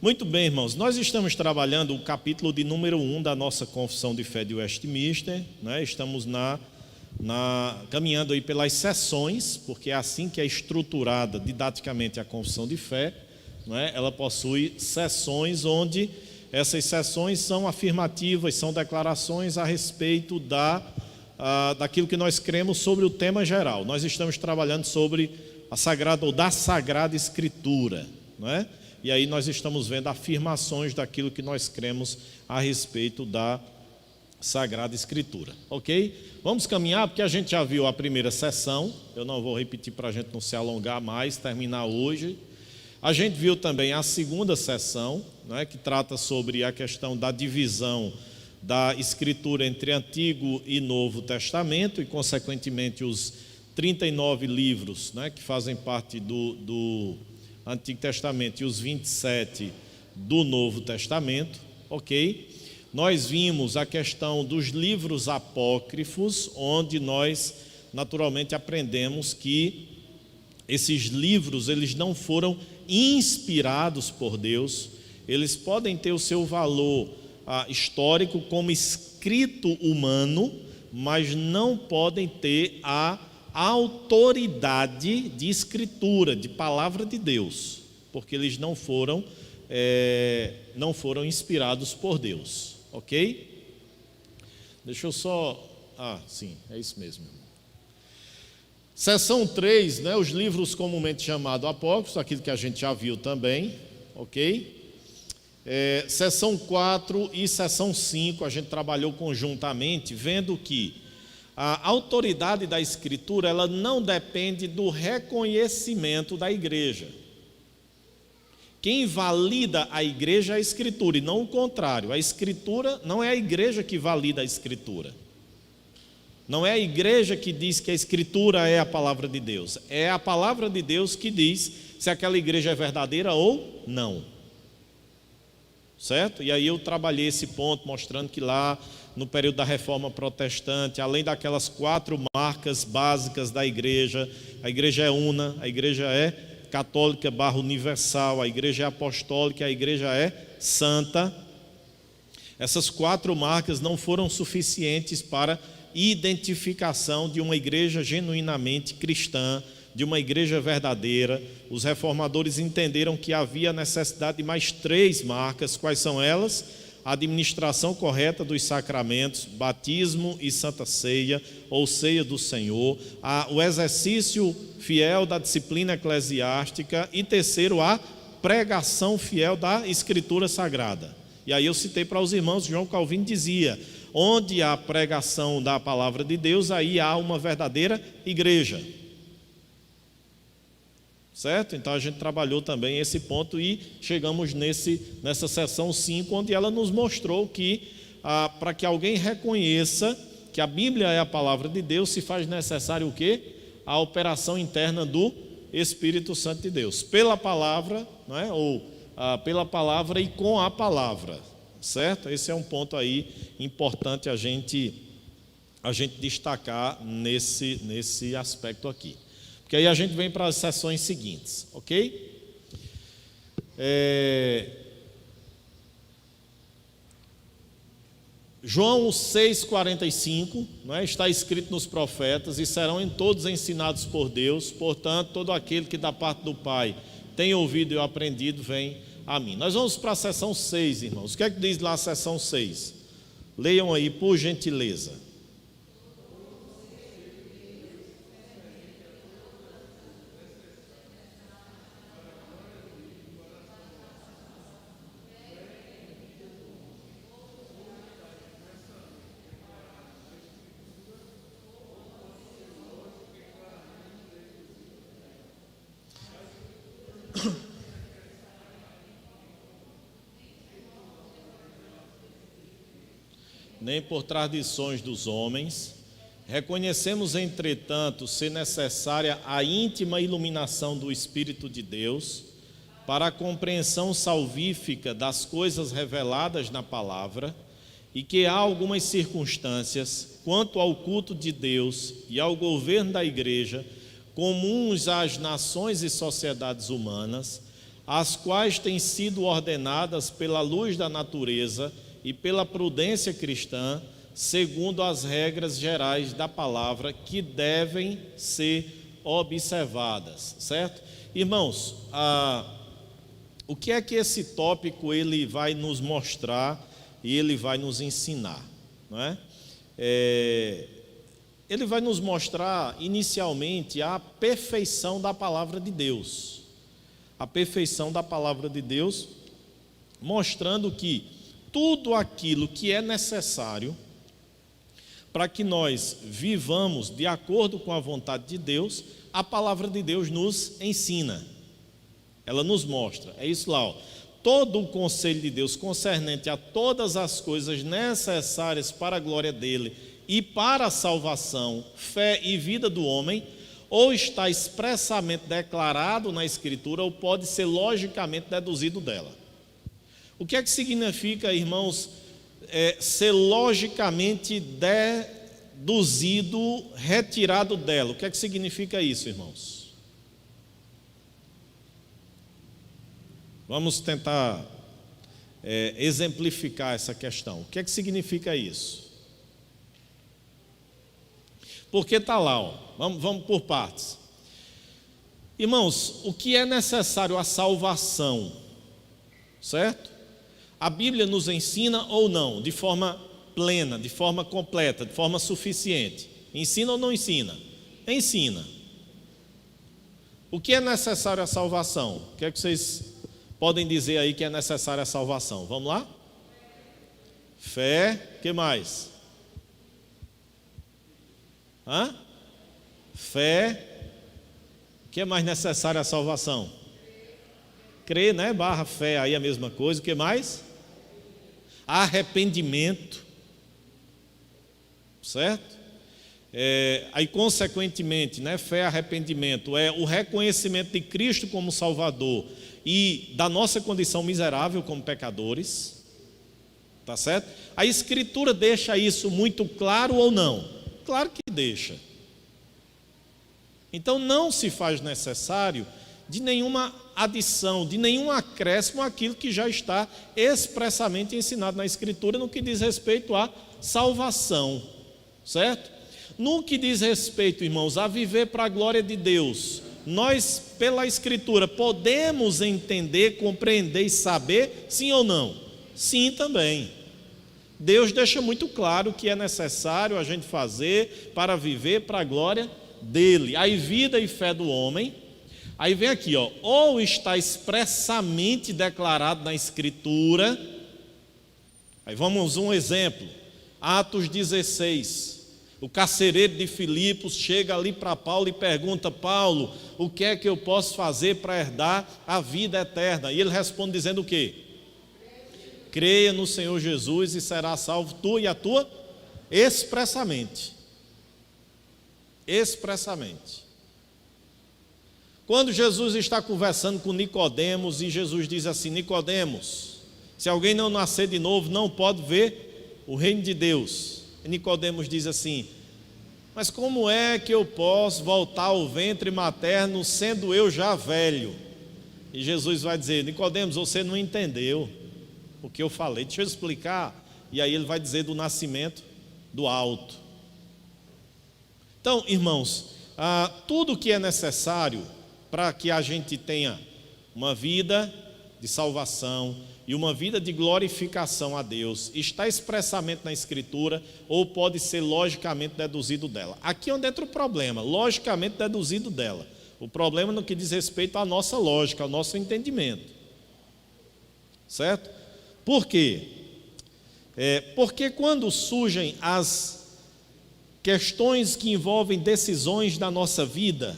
Muito bem, irmãos, nós estamos trabalhando o capítulo de número 1 da nossa Confissão de Fé de Westminster, né? Estamos caminhando aí pelas sessões, porque é assim que é estruturada didaticamente a Confissão de Fé, né? Ela possui sessões onde essas sessões são afirmativas, são declarações a respeito daquilo que nós cremos sobre o tema geral. Nós estamos trabalhando sobre a Sagrada ou da Sagrada Escritura, né? E aí nós estamos vendo afirmações daquilo que nós cremos a respeito da Sagrada Escritura, ok? Vamos caminhar, porque a gente já viu a primeira sessão, eu não vou repetir para a gente não se alongar mais, terminar hoje. A gente viu também a segunda sessão, né, que trata sobre a questão da divisão da Escritura entre Antigo e Novo Testamento e, consequentemente, os 39 livros, né, que fazem parte do Antigo Testamento e os 27 do Novo Testamento, ok? Nós vimos a questão dos livros apócrifos, onde nós naturalmente aprendemos que esses livros, eles não foram inspirados por Deus, eles podem ter o seu valor histórico como escrito humano, mas não podem ter a autoridade de escritura, de palavra de Deus, porque eles não foram inspirados por Deus, ok? Deixa eu só... sim, é isso mesmo. Seção 3, né, os livros comumente chamados apócrifos, aquilo que a gente já viu também, ok? Seção 4 e seção 5, a gente trabalhou conjuntamente, vendo que a autoridade da Escritura, ela não depende do reconhecimento da igreja. Quem valida a igreja é a Escritura, e não o contrário. A Escritura não é a igreja que valida a Escritura. Não é a igreja que diz que a Escritura é a palavra de Deus. É a palavra de Deus que diz se aquela igreja é verdadeira ou não. Certo? E aí eu trabalhei esse ponto, mostrando que lá, no período da Reforma Protestante, além daquelas 4 marcas básicas da igreja, a igreja é una, a igreja é católica / universal, a igreja é apostólica, a igreja é santa. Essas 4 marcas não foram suficientes para identificação de uma igreja genuinamente cristã, de uma igreja verdadeira. Os reformadores entenderam que havia necessidade de mais 3 marcas. Quais são elas? A administração correta dos sacramentos, batismo e santa ceia, ou ceia do Senhor, o exercício fiel da disciplina eclesiástica e terceiro, a pregação fiel da Escritura Sagrada. E aí eu citei para os irmãos, João Calvino dizia, onde há pregação da palavra de Deus, aí há uma verdadeira igreja. Certo? Então a gente trabalhou também esse ponto e chegamos nessa seção 5, onde ela nos mostrou que para que alguém reconheça que a Bíblia é a palavra de Deus, se faz necessário o quê? A operação interna do Espírito Santo de Deus, pela palavra, não é? Pela palavra e com a palavra, certo? Esse é um ponto aí importante a gente destacar nesse aspecto aqui. Porque aí a gente vem para as sessões seguintes, ok? João 6,45, não é? Está escrito nos profetas, e serão em todos ensinados por Deus, portanto, todo aquele que da parte do Pai tem ouvido e aprendido, vem a mim. Nós vamos para a sessão 6, irmãos. O que é que diz lá a sessão 6? Leiam aí, por gentileza. Nem por tradições dos homens. Reconhecemos, entretanto, ser necessária a íntima iluminação do Espírito de Deus para a compreensão salvífica das coisas reveladas na palavra, e que há algumas circunstâncias quanto ao culto de Deus e ao governo da igreja, comuns às nações e sociedades humanas, as quais têm sido ordenadas pela luz da natureza e pela prudência cristã, segundo as regras gerais da palavra, que devem ser observadas, certo? Irmãos, o que é que esse tópico ele vai nos mostrar e ele vai nos ensinar, não é? Ele vai nos mostrar inicialmente a perfeição da palavra de Deus, a perfeição da palavra de Deus, mostrando que tudo aquilo que é necessário para que nós vivamos de acordo com a vontade de Deus, a palavra de Deus nos ensina, ela nos mostra. É isso lá, ó. Todo o conselho de Deus concernente a todas as coisas necessárias para a glória dele e para a salvação, fé e vida do homem, ou está expressamente declarado na Escritura, ou pode ser logicamente deduzido dela. O que é que significa, irmãos, ser logicamente deduzido, retirado dela? O que é que significa isso, irmãos? Vamos tentar exemplificar essa questão. O que é que significa isso? Porque está lá, ó. Vamos por partes. Irmãos, o que é necessário à salvação, certo? A Bíblia nos ensina ou não, de forma plena, de forma completa, de forma suficiente. Ensina ou não ensina? Ensina. O que é necessário à salvação? O que é que vocês podem dizer aí que é necessário à salvação? Vamos lá? Fé, o que mais? Fé, o que é mais necessário à salvação? Crer, né? Barra fé, aí a mesma coisa. O que mais? Arrependimento, certo? Aí consequentemente, né? Fé, arrependimento, é o reconhecimento de Cristo como Salvador e da nossa condição miserável como pecadores, tá certo? A Escritura deixa isso muito claro ou não? Claro que deixa. Então não se faz necessário de nenhuma adição, de nenhum acréscimo àquilo que já está expressamente ensinado na Escritura no que diz respeito à salvação, certo? No que diz respeito, irmãos, a viver para a glória de Deus, nós, pela Escritura, podemos entender, compreender e saber, sim ou não? Sim também. Deus deixa muito claro o que é necessário a gente fazer para viver para a glória dele. Aí vida e fé do homem. Aí vem aqui, ó, ou está expressamente declarado na Escritura. Aí vamos um exemplo. Atos 16. O carcereiro de Filipos chega ali para Paulo e pergunta: Paulo, o que é que eu posso fazer para herdar a vida eterna? E ele responde dizendo o quê? Creia no Senhor Jesus e será salvo tu e a tua, expressamente. Expressamente. Quando Jesus está conversando com Nicodemos e Jesus diz assim: Nicodemos, se alguém não nascer de novo, não pode ver o reino de Deus. E Nicodemos diz assim: mas como é que eu posso voltar ao ventre materno sendo eu já velho? E Jesus vai dizer: Nicodemos, você não entendeu o que eu falei, deixa eu explicar. E aí ele vai dizer do nascimento do alto. Então, irmãos, tudo que é necessário para que a gente tenha uma vida de salvação e uma vida de glorificação a Deus está expressamente na Escritura ou pode ser logicamente deduzido dela. Aqui é onde entra o problema, logicamente deduzido dela. O problema no que diz respeito à nossa lógica, ao nosso entendimento, certo? Por quê? Porque quando surgem as questões que envolvem decisões da nossa vida,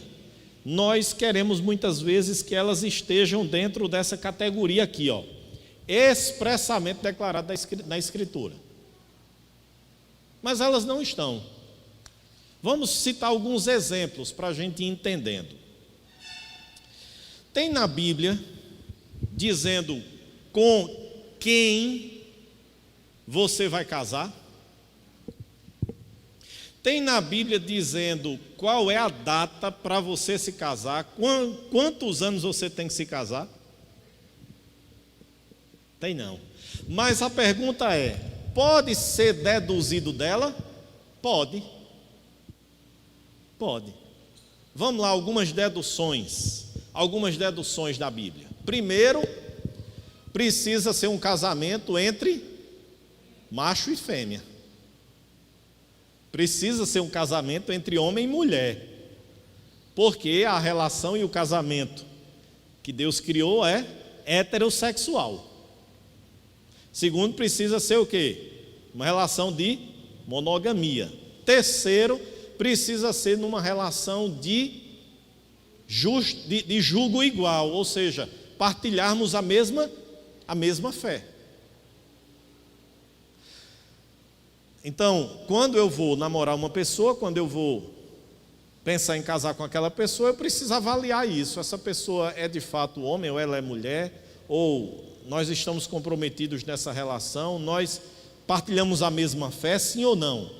nós queremos muitas vezes que elas estejam dentro dessa categoria aqui, ó, expressamente declarada na Escritura. Mas elas não estão. Vamos citar alguns exemplos para a gente ir entendendo. Tem na Bíblia dizendo com quem você vai casar? Tem na Bíblia dizendo qual é a data para você se casar, quantos anos você tem que se casar? Tem não. Mas a pergunta é: pode ser deduzido dela? Pode. Pode. Vamos lá, algumas deduções da Bíblia. Primeiro, precisa ser um casamento entre macho e fêmea. Precisa ser um casamento entre homem e mulher. Porque a relação e o casamento que Deus criou é heterossexual. Segundo, precisa ser o quê? Uma relação de monogamia. Terceiro, precisa ser numa relação de julgo igual, ou seja, partilharmos a mesma fé. Então, quando eu vou namorar uma pessoa, quando eu vou pensar em casar com aquela pessoa, eu preciso avaliar isso. Essa pessoa é de fato homem ou ela é mulher? Ou nós estamos comprometidos nessa relação? Nós partilhamos a mesma fé, sim ou não?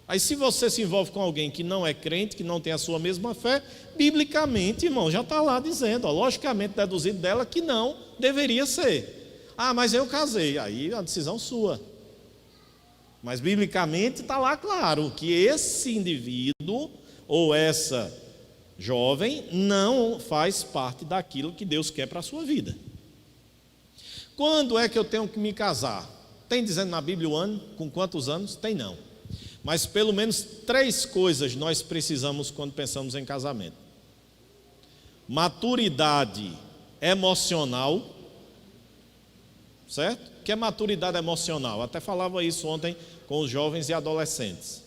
Aí se você se envolve com alguém que não é crente, que não tem a sua mesma fé, biblicamente, irmão, já está lá dizendo, logicamente deduzido dela que não deveria ser. Ah, mas eu casei, aí a decisão sua. Mas biblicamente está lá claro que esse indivíduo ou essa jovem não faz parte daquilo que Deus quer para a sua vida. Quando é que eu tenho que me casar? Tem dizendo na Bíblia o ano? Com quantos anos? Tem não. Mas pelo menos 3 coisas nós precisamos quando pensamos em casamento. Maturidade emocional, certo? O que é maturidade emocional? Até falava isso ontem com os jovens e adolescentes.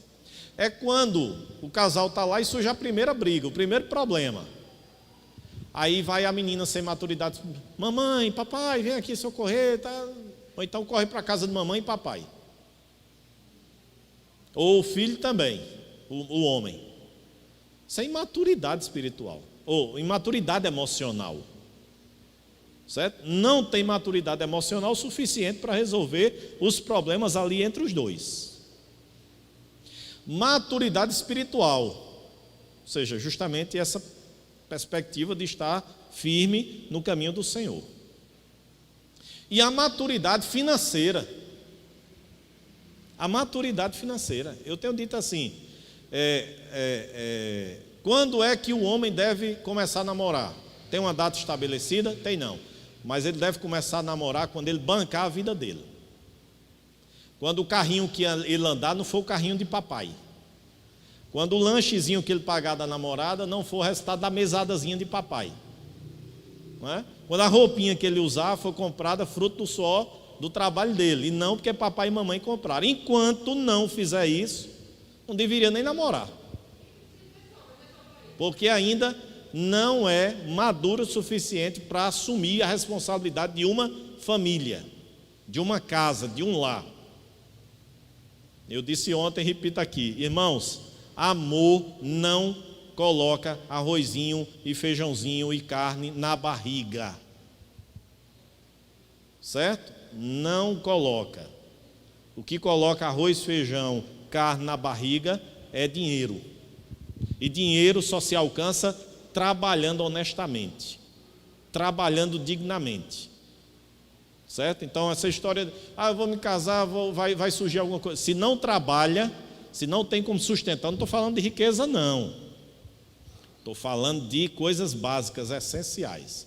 É quando o casal está lá e surge a primeira briga, o primeiro problema. Aí vai a menina sem maturidade: mamãe, papai, vem aqui socorrer, tá? Ou então corre para a casa de mamãe e papai. Ou o filho também, o homem. Sem maturidade espiritual, ou imaturidade emocional. Certo? Não tem maturidade emocional suficiente para resolver os problemas ali entre os dois. Maturidade espiritual, ou seja, justamente essa perspectiva de estar firme no caminho do Senhor. E a maturidade financeira. A maturidade financeira. Eu tenho dito assim, quando é que o homem deve começar a namorar? Tem uma data estabelecida? Tem não. Mas ele deve começar a namorar quando ele bancar a vida dele. Quando o carrinho que ele andar não for o carrinho de papai. Quando o lanchezinho que ele pagar da namorada não for o resultado da mesadazinha de papai. Não é? Quando a roupinha que ele usar for comprada fruto do suor do trabalho dele, e não porque papai e mamãe compraram. Enquanto não fizer isso, não deveria nem namorar. Porque ainda não é maduro o suficiente para assumir a responsabilidade de uma família, de uma casa, de um lar. Eu disse ontem, repito aqui, irmãos, amor não coloca arrozinho e feijãozinho e carne na barriga. Certo? Não coloca. O que coloca arroz, feijão, carne na barriga é dinheiro. E dinheiro só se alcança trabalhando honestamente, trabalhando dignamente. Certo? Então essa história de, eu vou me casar, vai surgir alguma coisa. Se não trabalha, se não tem como sustentar, não estou falando de riqueza não. Estou falando de coisas básicas, essenciais.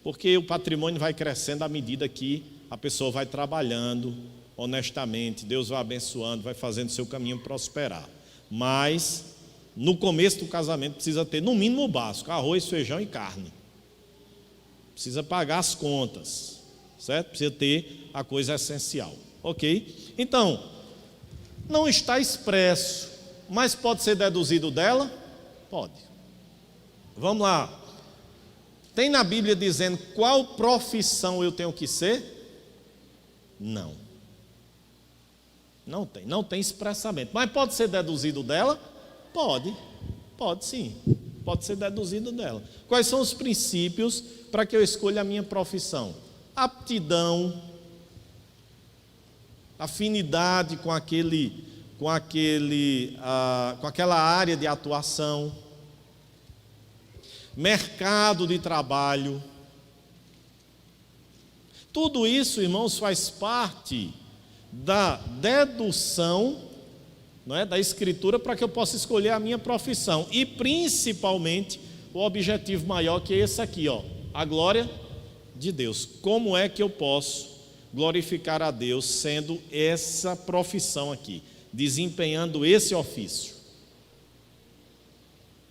Porque o patrimônio vai crescendo à medida que a pessoa vai trabalhando honestamente, Deus vai abençoando, vai fazendo seu caminho prosperar. Mas no começo do casamento precisa ter no mínimo o básico, arroz, feijão e carne. Precisa pagar as contas, certo? Precisa ter a coisa essencial, ok? Então, não está expresso, mas pode ser deduzido dela? Pode. Vamos lá. Tem na Bíblia dizendo qual profissão eu tenho que ser? Não. Não tem expressamente. Mas pode ser deduzido dela? Pode sim. Pode ser deduzido dela. Quais são os princípios para que eu escolha a minha profissão? Aptidão, afinidade com aquela área de atuação, mercado de trabalho. Tudo isso, irmãos, faz parte da dedução, não é, da Escritura, para que eu possa escolher a minha profissão. E principalmente o objetivo maior, que é esse aqui, ó, a glória de Deus. Como é que eu posso glorificar a Deus sendo essa profissão aqui, desempenhando esse ofício?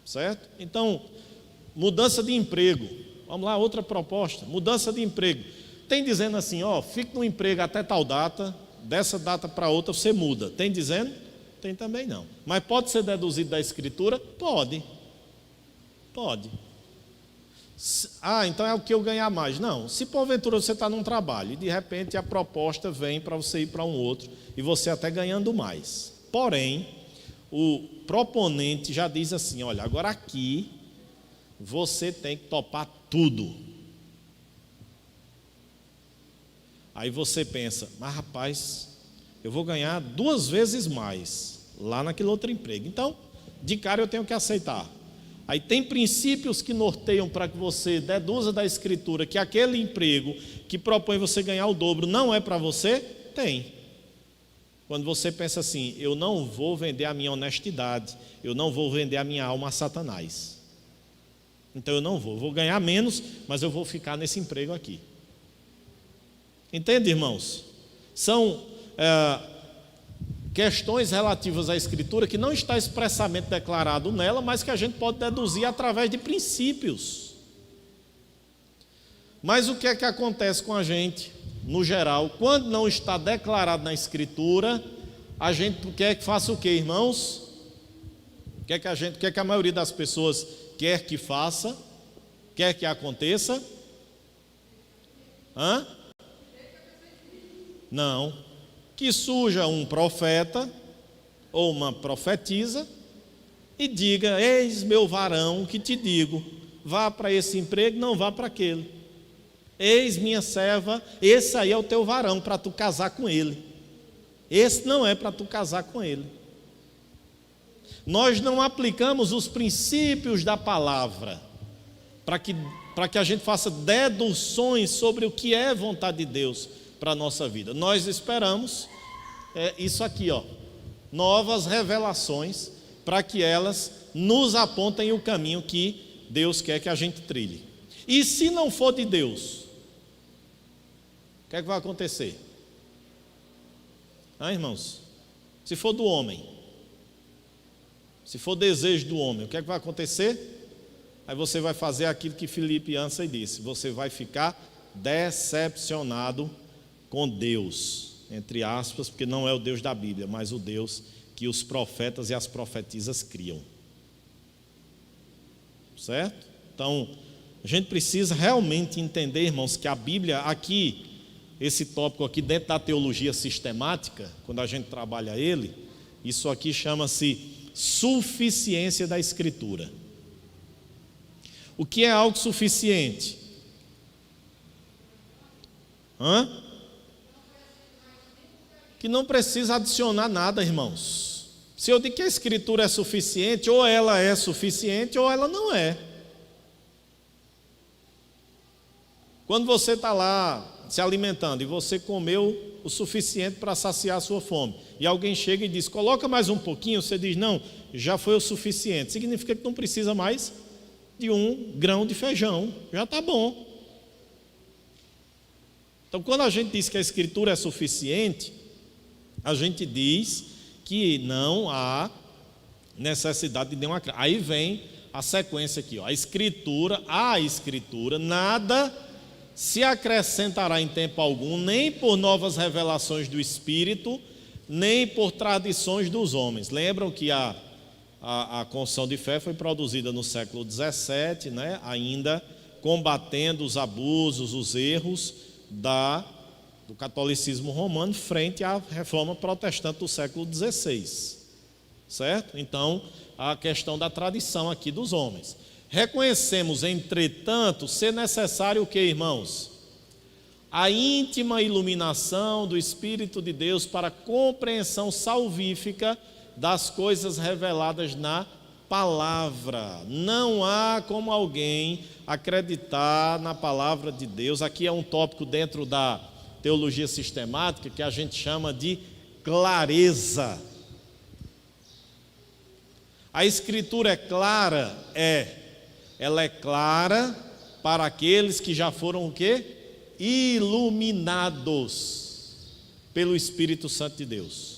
Certo? Então, mudança de emprego. Vamos lá, outra proposta, mudança de emprego. Tem dizendo assim, ó, fique no emprego até tal data, dessa data para outra você muda. Tem dizendo? Tem também não. Mas pode ser deduzido da Escritura? Pode. Pode. Então é o que eu ganhar mais. Não, se porventura você está num trabalho e de repente a proposta vem para você ir para um outro e você até ganhando mais. Porém, o proponente já diz assim, olha, agora aqui você tem que topar tudo. Aí você pensa, mas rapaz, eu vou ganhar 2 vezes mais lá naquele outro emprego. Então, de cara eu tenho que aceitar. Aí tem princípios que norteiam para que você deduza da Escritura que aquele emprego que propõe você ganhar o dobro não é para você? Tem. Quando você pensa assim, eu não vou vender a minha honestidade, eu não vou vender a minha alma a Satanás. Então eu não vou ganhar menos, mas eu vou ficar nesse emprego aqui. Entende, irmãos? São questões relativas à Escritura que não está expressamente declarado nela, mas que a gente pode deduzir através de princípios. Mas o que é que acontece com a gente, no geral, quando não está declarado na Escritura, a gente quer que faça o quê, irmãos? O que é que a maioria das pessoas quer que faça? Quer que aconteça? Não. Que surja um profeta ou uma profetisa e diga, eis meu varão que te digo, vá para esse emprego, não vá para aquele. Eis minha serva, esse aí é o teu varão para tu casar com ele. Esse não é para tu casar com ele. Nós não aplicamos os princípios da palavra para que a gente faça deduções sobre o que é vontade de Deus para a nossa vida. Nós esperamos isso aqui, ó, novas revelações para que elas nos apontem o caminho que Deus quer que a gente trilhe. E se não for de Deus, o que é que vai acontecer? Irmãos, se for do homem, se for desejo do homem, o que é que vai acontecer? Aí você vai fazer aquilo que Filipe Ansem disse, você vai ficar decepcionado com Deus, entre aspas, porque não é o Deus da Bíblia, mas o Deus que os profetas e as profetisas criam. Certo? Então, a gente precisa realmente entender, irmãos, que a Bíblia aqui, esse tópico aqui dentro da teologia sistemática, quando a gente trabalha ele, isso aqui chama-se suficiência da Escritura. O que é algo suficiente? Que não precisa adicionar nada, irmãos. Se eu digo que a Escritura é suficiente, ou ela é suficiente, ou ela não é. Quando você está lá se alimentando e você comeu o suficiente para saciar a sua fome, e alguém chega e diz, coloca mais um pouquinho, você diz, não, já foi o suficiente. Significa que não precisa mais de 1 grão de feijão, já está bom. Então, quando a gente diz que a Escritura é suficiente, a gente diz que não há necessidade de nenhuma. Aí vem a sequência aqui, ó. A Escritura, nada se acrescentará em tempo algum, nem por novas revelações do Espírito, nem por tradições dos homens. Lembram que a confissão de fé foi produzida no século XVII, né? Ainda combatendo os abusos, os erros do catolicismo romano frente à reforma protestante do século XVI, certo? Então, a questão da tradição aqui dos homens. Reconhecemos, entretanto, ser necessário o que, irmãos? A íntima iluminação do Espírito de Deus para a compreensão salvífica das coisas reveladas na palavra. Não há como alguém acreditar na palavra de Deus. Aqui é um tópico dentro da teologia sistemática que a gente chama de clareza. A Escritura é clara? Ela é clara para aqueles que já foram o quê? Iluminados pelo Espírito Santo de Deus.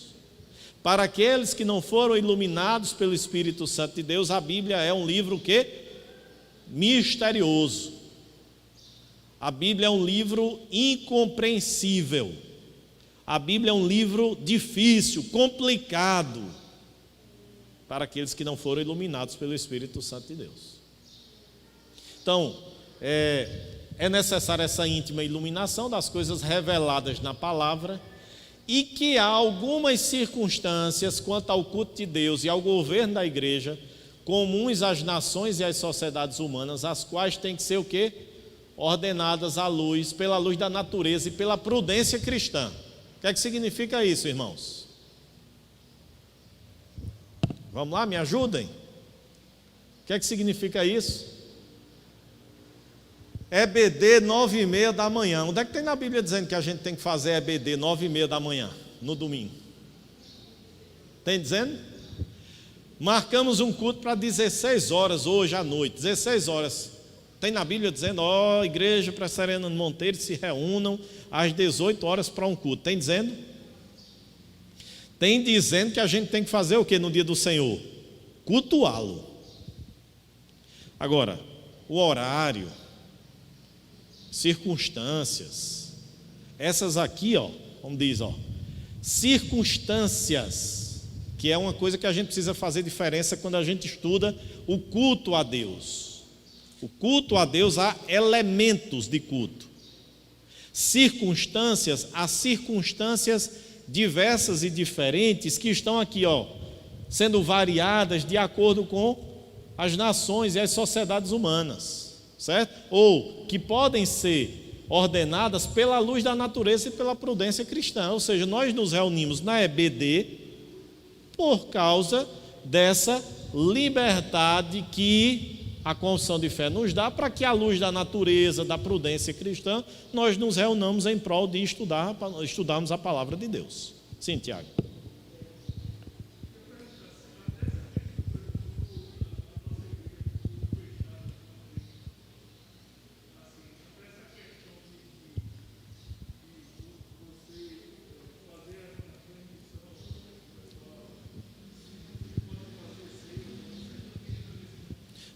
Para aqueles que não foram iluminados pelo Espírito Santo de Deus, a Bíblia é um livro o quê? Misterioso. A Bíblia é um livro incompreensível. A Bíblia é um livro difícil, complicado, para aqueles que não foram iluminados pelo Espírito Santo de Deus. Então, é necessária essa íntima iluminação das coisas reveladas na palavra, e que há algumas circunstâncias quanto ao culto de Deus e ao governo da igreja, comuns às nações e às sociedades humanas, as quais têm que ser o quê? Ordenadas à luz, pela luz da natureza e pela prudência cristã. O que é que significa isso, irmãos? Vamos lá, me ajudem? O que é que significa isso? EBD 9h30 da manhã. Onde é que tem na Bíblia dizendo que a gente tem que fazer EBD 9h30 da manhã, no domingo? Tem dizendo? Marcamos um culto para 16 horas hoje à noite, 16 horas. Tem na Bíblia dizendo, igreja Presserena Monteiro, se reúnam às 18 horas para um culto. Tem dizendo? Tem dizendo que a gente tem que fazer o que no dia do Senhor? Cultuá-lo. Agora, o horário, circunstâncias, essas aqui, como diz, circunstâncias, que é uma coisa que a gente precisa fazer diferença quando a gente estuda o culto a Deus. O culto a Deus, há elementos de culto. Circunstâncias, há circunstâncias diversas e diferentes que estão aqui, sendo variadas de acordo com as nações e as sociedades humanas, certo? Ou que podem ser ordenadas pela luz da natureza e pela prudência cristã. Ou seja, nós nos reunimos na EBD por causa dessa liberdade que a confissão de fé nos dá, para que à luz da natureza, da prudência cristã, nós nos reunamos em prol de estudarmos a palavra de Deus. Sim, Tiago.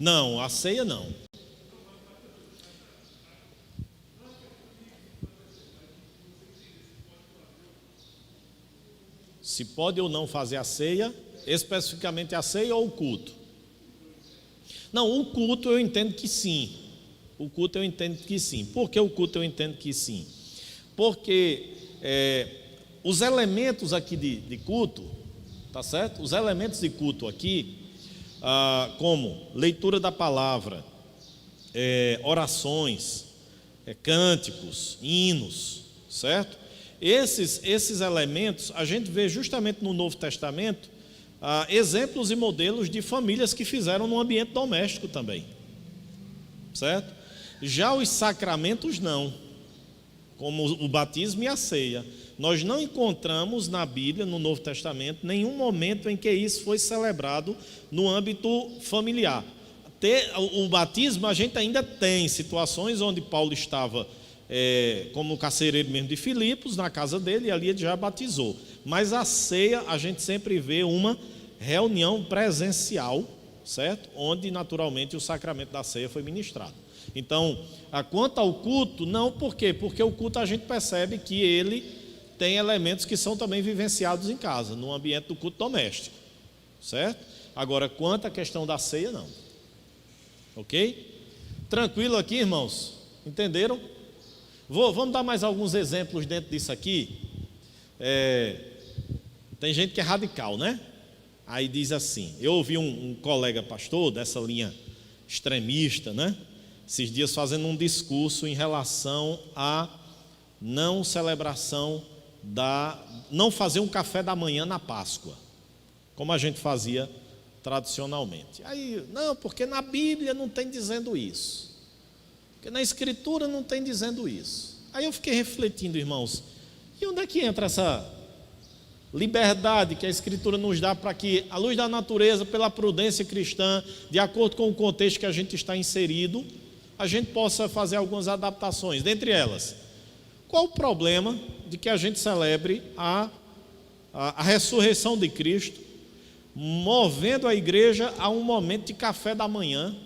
Não, a ceia não. Se pode ou não fazer a ceia, especificamente a ceia ou o culto? Não, o culto eu entendo que sim. O culto eu entendo que sim. Por que o culto eu entendo que sim? Porque os elementos aqui de culto, tá certo? Os elementos de culto aqui, como leitura da palavra, orações, cânticos, hinos, certo? Esses elementos a gente vê justamente no Novo Testamento exemplos e modelos de famílias que fizeram no ambiente doméstico também, certo? Já os sacramentos não, como o batismo e a ceia. Nós não encontramos na Bíblia, no Novo Testamento, nenhum momento em que isso foi celebrado no âmbito familiar. O batismo a gente ainda tem situações onde Paulo estava, como carcereiro mesmo de Filipos, na casa dele, e ali ele já batizou. Mas a ceia a gente sempre vê uma reunião presencial, certo? Onde naturalmente o sacramento da ceia foi ministrado. Então, quanto ao culto, não, por quê? Porque o culto a gente percebe que ele tem elementos que são também vivenciados em casa, no ambiente do culto doméstico, certo? Agora, quanto à questão da ceia, não. Ok? Tranquilo aqui, irmãos? Entenderam? Vamos dar mais alguns exemplos dentro disso aqui. Tem gente que é radical, né? Aí diz assim, eu ouvi um colega pastor dessa linha extremista, né? Esses dias fazendo um discurso em relação à não celebração não fazer um café da manhã na Páscoa, como a gente fazia tradicionalmente. Aí, não, porque na Bíblia não tem dizendo isso. Porque na Escritura não tem dizendo isso. Aí eu fiquei refletindo, irmãos, e onde é que entra essa liberdade que a Escritura nos dá para que, à luz da natureza, pela prudência cristã, de acordo com o contexto que a gente está inserido, a gente possa fazer algumas adaptações. Dentre elas, qual o problema de que a gente celebre a ressurreição de Cristo, movendo a igreja a um momento de café da manhã,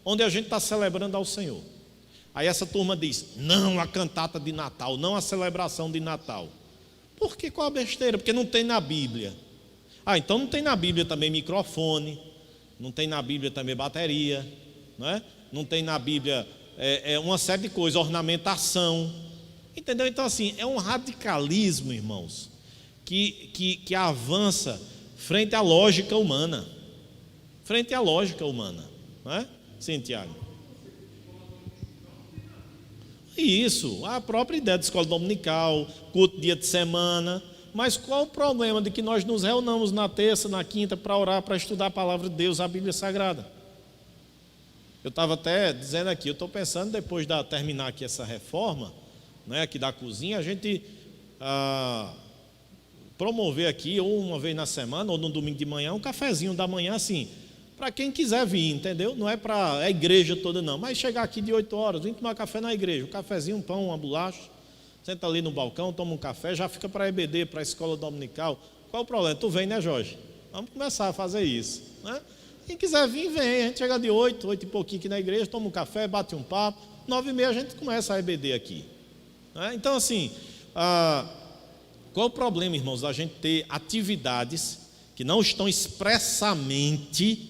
onde a gente está celebrando ao Senhor? Aí essa turma diz, não a cantata de Natal, não a celebração de Natal. Por que? Qual a besteira? Porque não tem na Bíblia. Então não tem na Bíblia também microfone, não tem na Bíblia também bateria, não tem na Bíblia uma série de coisas, ornamentação. Entendeu? Então assim, é um radicalismo, irmãos, que avança frente à lógica humana. Frente à lógica humana. Não é? Sim, Tiago. E isso, a própria ideia de escola dominical, culto dia de semana. Mas qual o problema de que nós nos reunamos na terça, na quinta, para orar, para estudar a palavra de Deus, a Bíblia Sagrada? Eu estava até dizendo aqui, eu estou pensando, depois de terminar aqui essa reforma, aqui da cozinha, a gente promover aqui, ou uma vez na semana, ou no domingo de manhã, um cafezinho da manhã, assim, para quem quiser vir, entendeu? Não é para a igreja toda não, mas chegar aqui de 8 horas, vim tomar café na igreja, um cafezinho, um pão, uma bolacha, senta ali no balcão, toma um café, já fica para a EBD, para a escola dominical. Qual o problema? Tu vem, né, Jorge? Vamos começar a fazer isso, né? Quem quiser vir, vem, a gente chega de 8 e pouquinho aqui na igreja, toma um café, bate um papo, 9h30 a gente começa a EBD aqui, né? Então assim, qual o problema, irmãos, da gente ter atividades que não estão expressamente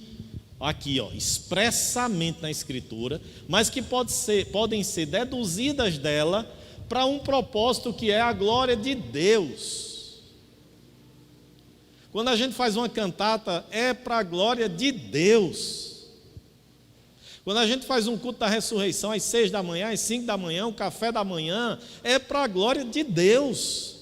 aqui, expressamente na Escritura, mas que podem ser deduzidas dela para um propósito que é a glória de Deus. Quando a gente faz uma cantata, é para a glória de Deus. Quando a gente faz um culto da ressurreição às 6 da manhã, às 5 da manhã, o café da manhã, é para a glória de Deus.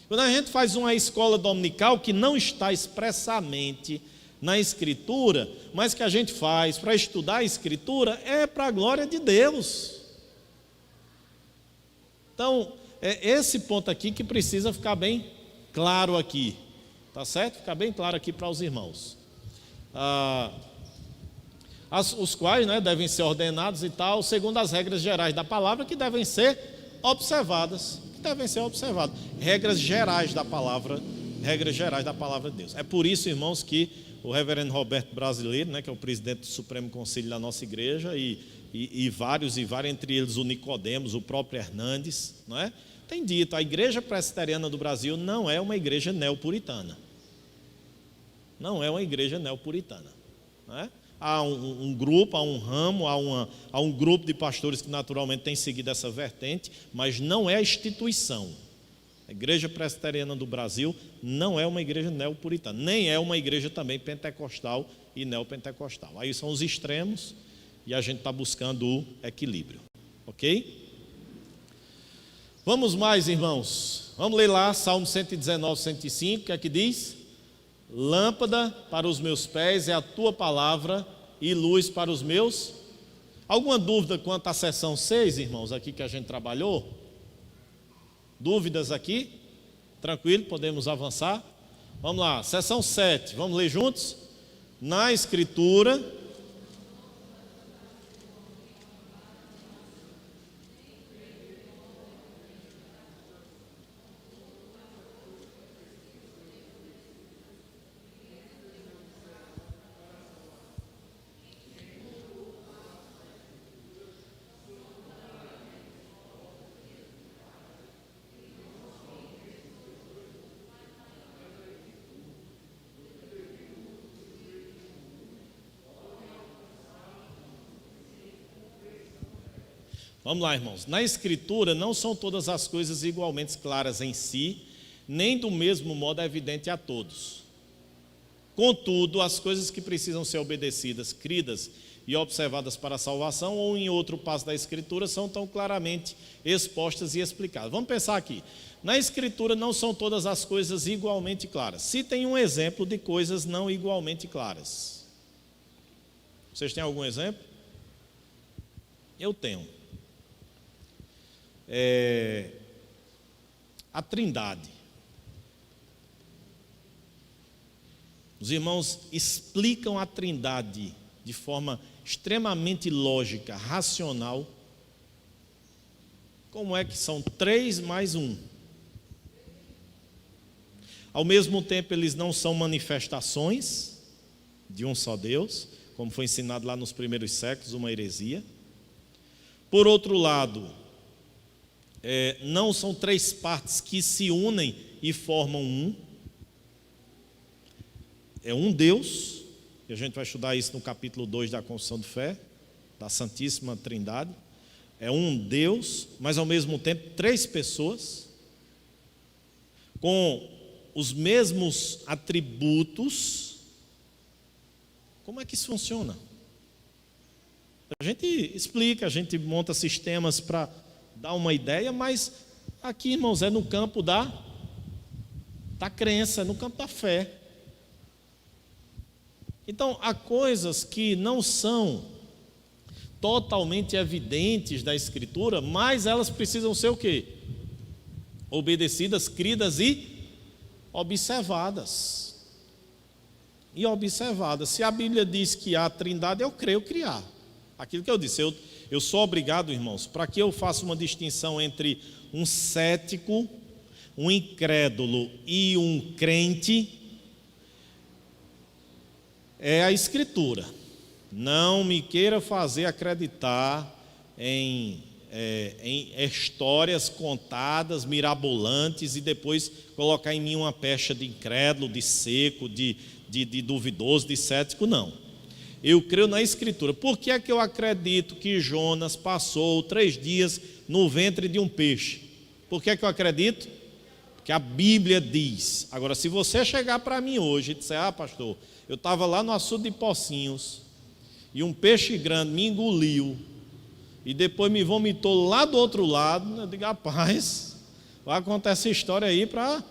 Quando a gente faz uma escola dominical que não está expressamente na Escritura, mas que a gente faz para estudar a Escritura, é para a glória de Deus. Então, é esse ponto aqui que precisa ficar bem claro aqui, tá certo? Ficar bem claro aqui para os irmãos. Os quais devem ser ordenados e tal, segundo as regras gerais da palavra, que devem ser observadas. Regras gerais da palavra de Deus. É por isso, irmãos, que o reverendo Roberto Brasileiro, que é o presidente do Supremo Conselho da nossa igreja, e vários, entre eles o Nicodemos, o próprio Hernandes, tem dito, a igreja presbiteriana do Brasil não é uma igreja neopuritana. Não é uma igreja neopuritana. Há um grupo, há um ramo, há um grupo de pastores que naturalmente tem seguido essa vertente, mas não é a instituição. A igreja presbiteriana do Brasil não é uma igreja neopuritana, nem é uma igreja também pentecostal e neopentecostal. Aí são os extremos e a gente está buscando o equilíbrio, ok? Vamos mais, irmãos. Vamos ler lá, Salmo 119, 105, que é que diz? Lâmpada para os meus pés é a tua palavra e luz para os meus. Alguma dúvida quanto à seção 6, irmãos, aqui que a gente trabalhou? Dúvidas aqui? Tranquilo, podemos avançar? Vamos lá, seção 7, vamos ler juntos? Na Escritura, vamos lá, irmãos. Na Escritura não são todas as coisas igualmente claras em si, nem do mesmo modo evidente a todos. Contudo, as coisas que precisam ser obedecidas, cridas e observadas para a salvação, ou em outro passo da Escritura, são tão claramente expostas e explicadas. Vamos pensar aqui. Na Escritura não são todas as coisas igualmente claras. Citem um exemplo de coisas não igualmente claras. Vocês têm algum exemplo? Eu tenho. A Trindade. Os irmãos explicam a Trindade de forma extremamente lógica, racional. Como é que são 3 mais 1? Ao mesmo tempo, eles não são manifestações de um só Deus, como foi ensinado lá nos primeiros séculos, uma heresia. Por outro lado, não são 3 partes que se unem e formam um. É um Deus, e a gente vai estudar isso no capítulo 2 da Confissão de Fé, da Santíssima Trindade. É um Deus, mas ao mesmo tempo 3 pessoas, com os mesmos atributos. Como é que isso funciona? A gente explica, a gente monta sistemas para dar uma ideia, mas aqui, irmãos, é no campo da crença, é no campo da fé. Então, há coisas que não são totalmente evidentes da Escritura, mas elas precisam ser o quê? Obedecidas, cridas e observadas. E observadas. Se a Bíblia diz que há Trindade, eu creio criar. Aquilo que eu disse, eu sou obrigado, irmãos, para que eu faça uma distinção entre um cético, um incrédulo e um crente, é a Escritura. Não me queira fazer acreditar em histórias contadas, mirabolantes, e depois colocar em mim uma pecha de incrédulo, de seco, de duvidoso, de cético, não. Eu creio na Escritura. Por que é que eu acredito que Jonas passou 3 dias no ventre de um peixe? Por que é que eu acredito? Porque a Bíblia diz. Agora, se você chegar para mim hoje e disser, pastor, eu estava lá no açude de Pocinhos e um peixe grande me engoliu e depois me vomitou lá do outro lado, eu digo, rapaz, vai contar essa história aí para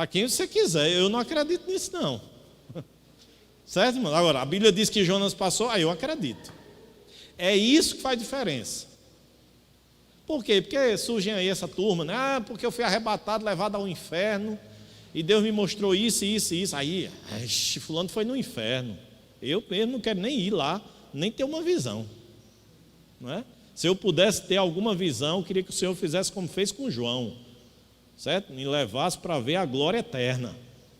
quem você quiser. Eu não acredito nisso, não. Certo, irmão? Agora, a Bíblia diz que Jonas passou, aí eu acredito. É isso que faz diferença. Por quê? Porque surgem aí essa turma, né? Porque eu fui arrebatado, levado ao inferno, e Deus me mostrou isso, isso e isso. Aí, fulano foi no inferno. Eu mesmo não quero nem ir lá, nem ter uma visão. Não é? Se eu pudesse ter alguma visão, eu queria que o Senhor fizesse como fez com João. Certo? Me levasse para ver a glória eterna.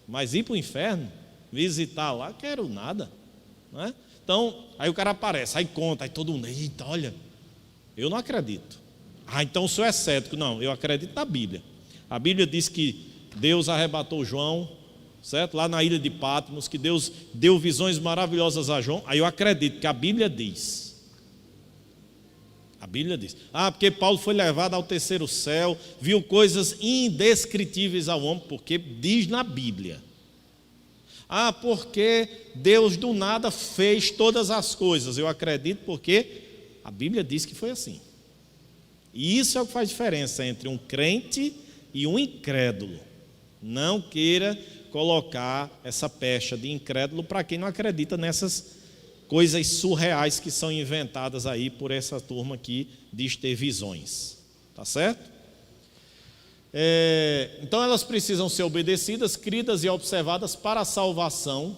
Mas ir para o inferno, visitar lá, quero nada. Não é? Então, aí o cara aparece, aí conta, aí todo mundo, eita, olha, eu não acredito. Então o senhor é cético. Não, eu acredito na Bíblia. A Bíblia diz que Deus arrebatou João, certo? Lá na ilha de Patmos, que Deus deu visões maravilhosas a João. Aí eu acredito que a Bíblia diz. A Bíblia diz. Porque Paulo foi levado ao 3º céu, viu coisas indescritíveis ao homem, porque diz na Bíblia. Porque Deus do nada fez todas as coisas. Eu acredito porque a Bíblia diz que foi assim. E isso é o que faz diferença entre um crente e um incrédulo. Não queira colocar essa pecha de incrédulo para quem não acredita nessas coisas surreais que são inventadas aí por essa turma que diz ter visões. Tá certo? Então elas precisam ser obedecidas, cridas e observadas para a salvação.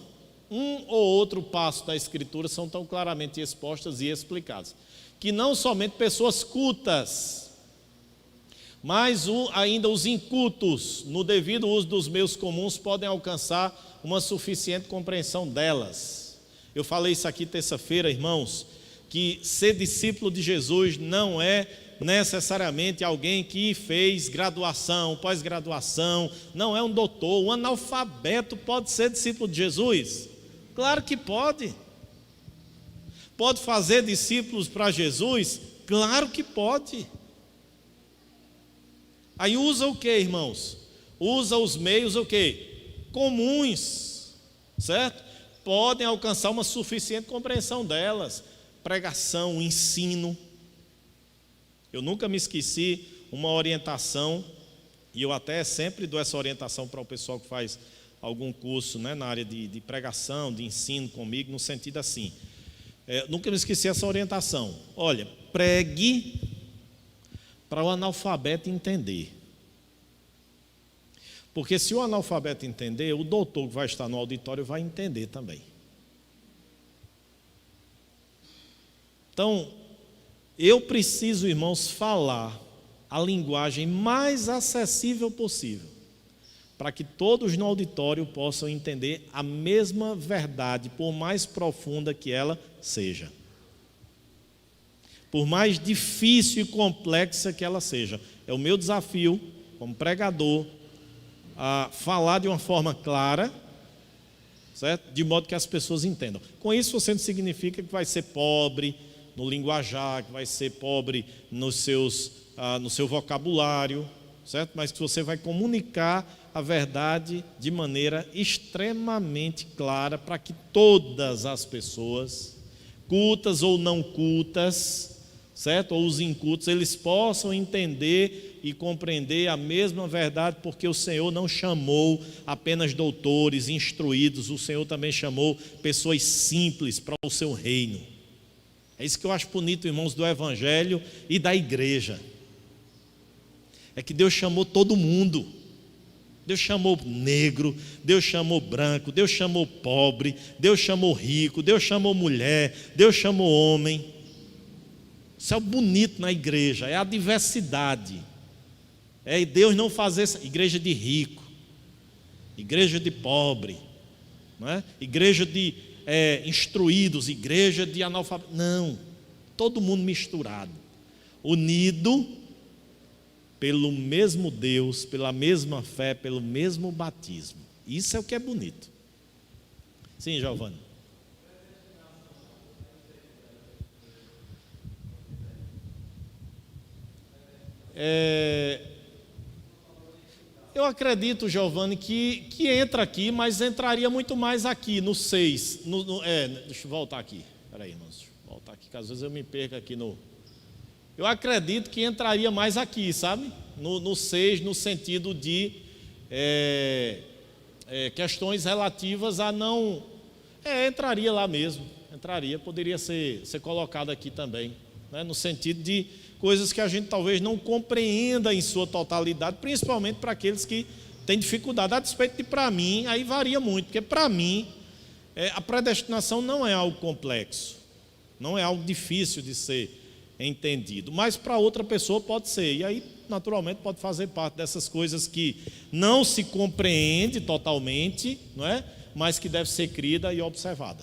Um ou outro passo da Escritura são tão claramente expostas e explicadas, que não somente pessoas cultas, mas ainda os incultos, no devido uso dos meios comuns, podem alcançar uma suficiente compreensão delas. Eu falei isso aqui terça-feira, irmãos, que ser discípulo de Jesus não é necessariamente alguém que fez graduação, pós-graduação, não é um doutor. Um analfabeto pode ser discípulo de Jesus? Claro que pode. Pode fazer discípulos para Jesus? Claro que pode. Aí usa o que, irmãos? Usa os meios o que? Comuns, certo? podem alcançar uma suficiente compreensão delas. Pregação, ensino. Eu nunca me esqueci uma orientação, e eu até sempre dou essa orientação para o pessoal que faz algum curso, né, na área de pregação, de ensino comigo, no sentido assim. Nunca me esqueci essa orientação. Olha, pregue para o analfabeto entender. Porque se o analfabeto entender, o doutor que vai estar no auditório vai entender também. Então, eu preciso, irmãos, falar a linguagem mais acessível possível, para que todos no auditório possam entender a mesma verdade, por mais profunda que ela seja. Por mais difícil e complexa que ela seja. É o meu desafio, como pregador, a falar de uma forma clara, certo? De modo que as pessoas entendam. Com isso, você não significa que vai ser pobre no linguajar, que vai ser pobre no seu vocabulário, certo? Mas que você vai comunicar a verdade de maneira extremamente clara para que todas as pessoas, cultas ou não cultas, certo? Ou os incultos, eles possam entender e compreender a mesma verdade, porque o Senhor não chamou apenas doutores, instruídos, o Senhor também chamou pessoas simples para o seu reino. É isso que eu acho bonito, irmãos, do Evangelho e da igreja. É que Deus chamou todo mundo. Deus chamou negro, Deus chamou branco, Deus chamou pobre, Deus chamou rico, Deus chamou mulher, Deus chamou homem. Isso é o bonito na igreja, é a diversidade. É Deus não fazer essa igreja de rico, igreja de pobre, não é? Igreja de instruídos, igreja de analfabetos. Não, todo mundo misturado, unido pelo mesmo Deus, pela mesma fé, pelo mesmo batismo. Isso é o que é bonito. Sim, Giovanni. Eu acredito, Giovanni, que entra aqui, mas entraria muito mais aqui, no 6. Deixa eu voltar aqui. Espera aí, irmãos. Deixa eu voltar aqui, que às vezes eu me perco aqui no... Eu acredito que entraria mais aqui, sabe? No 6, no sentido de questões relativas a não... entraria lá mesmo. Entraria, poderia ser colocado aqui também, né? No sentido de coisas que a gente talvez não compreenda em sua totalidade, principalmente para aqueles que têm dificuldade. A despeito de, para mim, aí varia muito, porque para mim, a predestinação não é algo complexo, não é algo difícil de ser entendido, mas para outra pessoa pode ser, e aí naturalmente pode fazer parte dessas coisas que não se compreende totalmente, não é? Mas que deve ser crida e observada.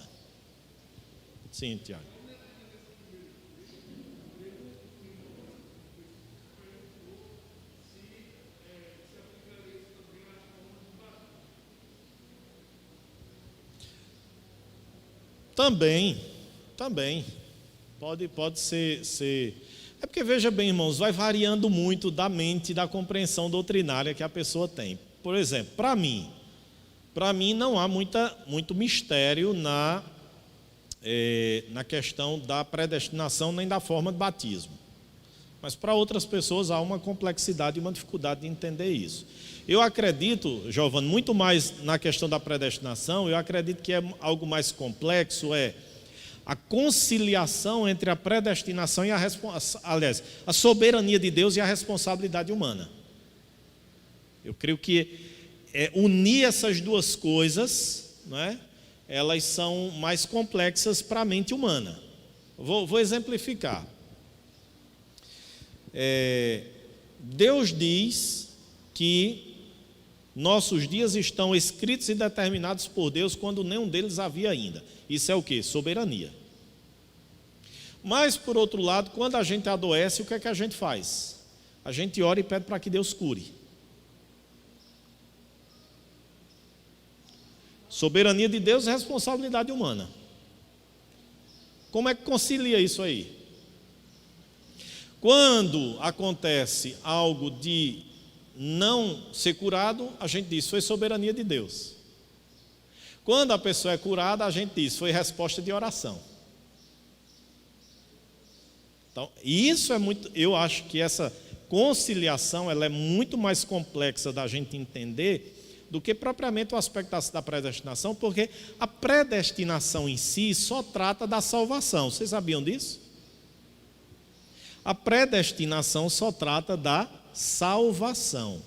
Sim, Tiago. Também, pode ser. É porque, veja bem, irmãos, vai variando muito da mente e da compreensão doutrinária que a pessoa tem. Por exemplo, para mim não há muito mistério na questão da predestinação nem da forma de batismo. Mas para outras pessoas há uma complexidade e uma dificuldade de entender isso. Eu acredito, Giovanni, muito mais na questão da predestinação, eu acredito que é algo mais complexo, a conciliação entre a predestinação e a soberania de Deus e a responsabilidade humana. Eu creio que unir essas duas coisas, não é? Elas são mais complexas para a mente humana. Vou exemplificar. Deus diz que nossos dias estão escritos e determinados por Deus quando nenhum deles havia ainda. Isso é o quê? Soberania. Mas, por outro lado, quando a gente adoece, o que é que a gente faz? A gente ora e pede para que Deus cure. Soberania de Deus e responsabilidade humana. Como é que concilia isso aí? Quando acontece algo de não ser curado, a gente diz, foi soberania de Deus. Quando a pessoa é curada, a gente diz, foi resposta de oração. Então, isso é muito, eu acho que essa conciliação ela é muito mais complexa da gente entender do que propriamente o aspecto da predestinação, porque a predestinação em si só trata da salvação. Vocês sabiam disso? A predestinação só trata da salvação.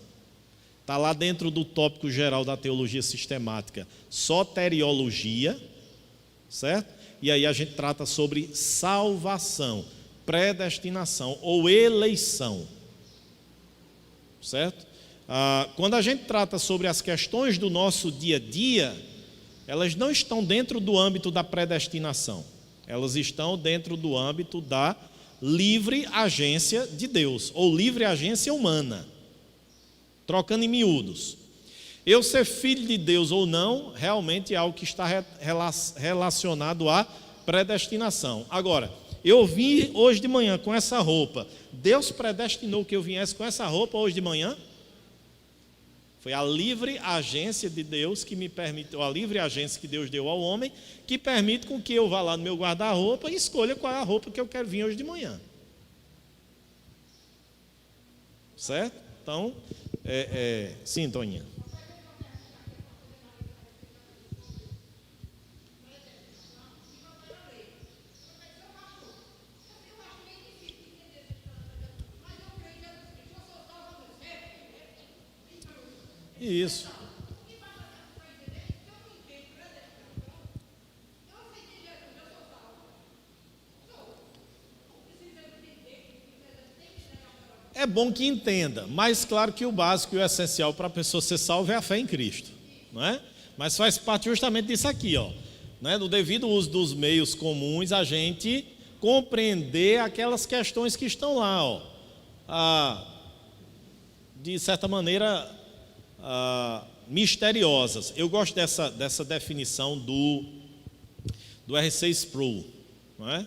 Está lá dentro do tópico geral da teologia sistemática, soteriologia, certo? E aí a gente trata sobre salvação, predestinação ou eleição, certo? Quando a gente trata sobre as questões do nosso dia a dia, elas não estão dentro do âmbito da predestinação, elas estão dentro do âmbito da livre agência de Deus, ou livre agência humana, trocando em miúdos. Eu ser filho de Deus ou não, realmente é algo que está relacionado à predestinação. Agora, eu vim hoje de manhã com essa roupa, Deus predestinou que eu viesse com essa roupa hoje de manhã? Foi a livre agência de Deus que me permitiu, a livre agência que Deus deu ao homem, que permite com que eu vá lá no meu guarda-roupa e escolha qual é a roupa que eu quero vir hoje de manhã. Certo? Então, sim, Toninha. Isso. É bom que entenda, mas claro que o básico e o essencial para a pessoa ser salva é a fé em Cristo, não é? Mas faz parte justamente disso aqui, ó, né? Do devido uso dos meios comuns, a gente compreender aquelas questões que estão lá, ó, de certa maneira misteriosas. Eu gosto dessa definição do R.C. Sproul, não é?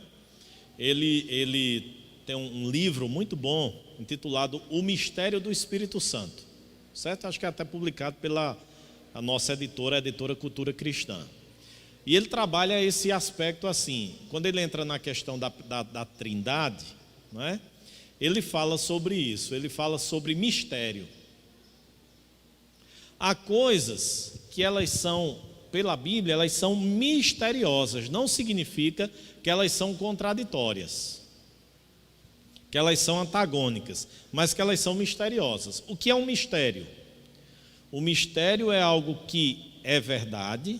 Ele tem um livro muito bom intitulado O Mistério do Espírito Santo, certo? Acho que é até publicado pela a nossa editora, a editora Cultura Cristã. E ele trabalha esse aspecto assim, quando ele entra na questão da trindade, não é? Ele fala sobre isso, ele fala sobre mistério. Há coisas que elas são, pela Bíblia, elas são misteriosas, não significa que elas são contraditórias, que elas são antagônicas, mas que elas são misteriosas. O que é um mistério? O mistério é algo que é verdade,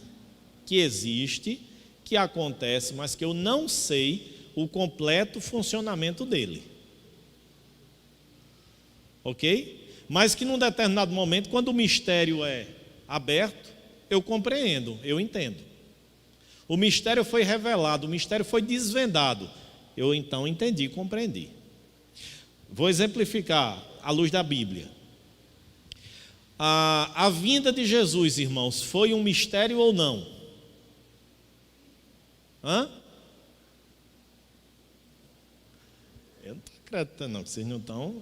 que existe, que acontece, mas que eu não sei o completo funcionamento dele. Ok? Mas que num determinado momento, quando o mistério é aberto, eu compreendo, eu entendo. O mistério foi revelado, o mistério foi desvendado, eu então entendi e compreendi. Vou exemplificar à luz da Bíblia. A vinda de Jesus, irmãos, foi um mistério ou não? Eu não estou acreditando não, que vocês não estão.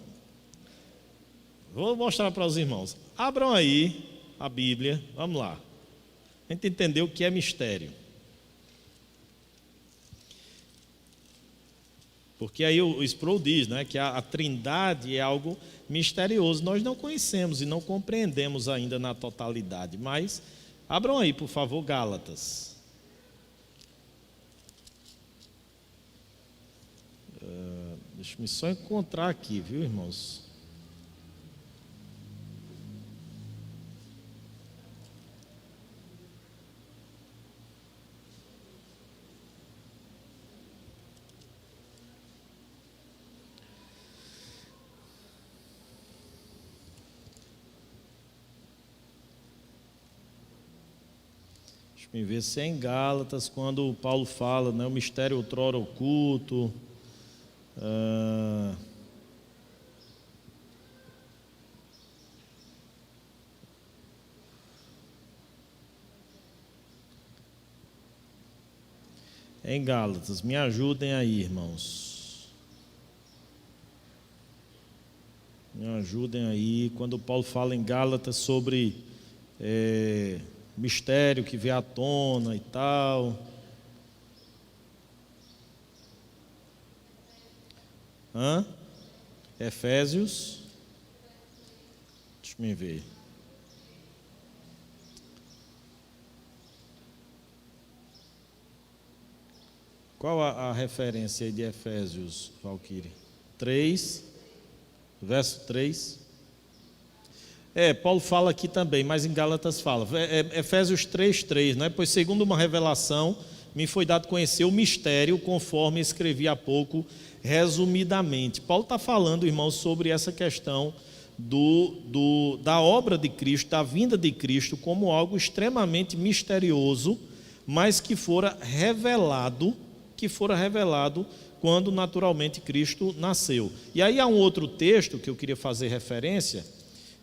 Vou mostrar para os irmãos. Abram aí a Bíblia, vamos lá. A gente entender o que é mistério. Porque aí o Sproul diz, né, que a trindade é algo misterioso. Nós não conhecemos e não compreendemos ainda na totalidade. Mas, abram aí, por favor, Gálatas. Deixa-me só encontrar aqui, viu, irmãos? Deixa eu ver se é em Gálatas, quando Paulo fala, né, o mistério outrora oculto. É em Gálatas, me ajudem aí, irmãos. Me ajudem aí, quando Paulo fala em Gálatas sobre mistério que vê à tona e tal. Efésios, deixa eu me ver. Qual a referência aí de Efésios, Valquíria? 3, verso 3. Paulo fala aqui também, mas em Gálatas fala. Efésios 3:3, né? Pois segundo uma revelação, me foi dado conhecer o mistério, conforme escrevi há pouco, resumidamente. Paulo está falando, irmãos, sobre essa questão da obra de Cristo, da vinda de Cristo, como algo extremamente misterioso, mas que fora revelado quando naturalmente Cristo nasceu. E aí há um outro texto que eu queria fazer referência,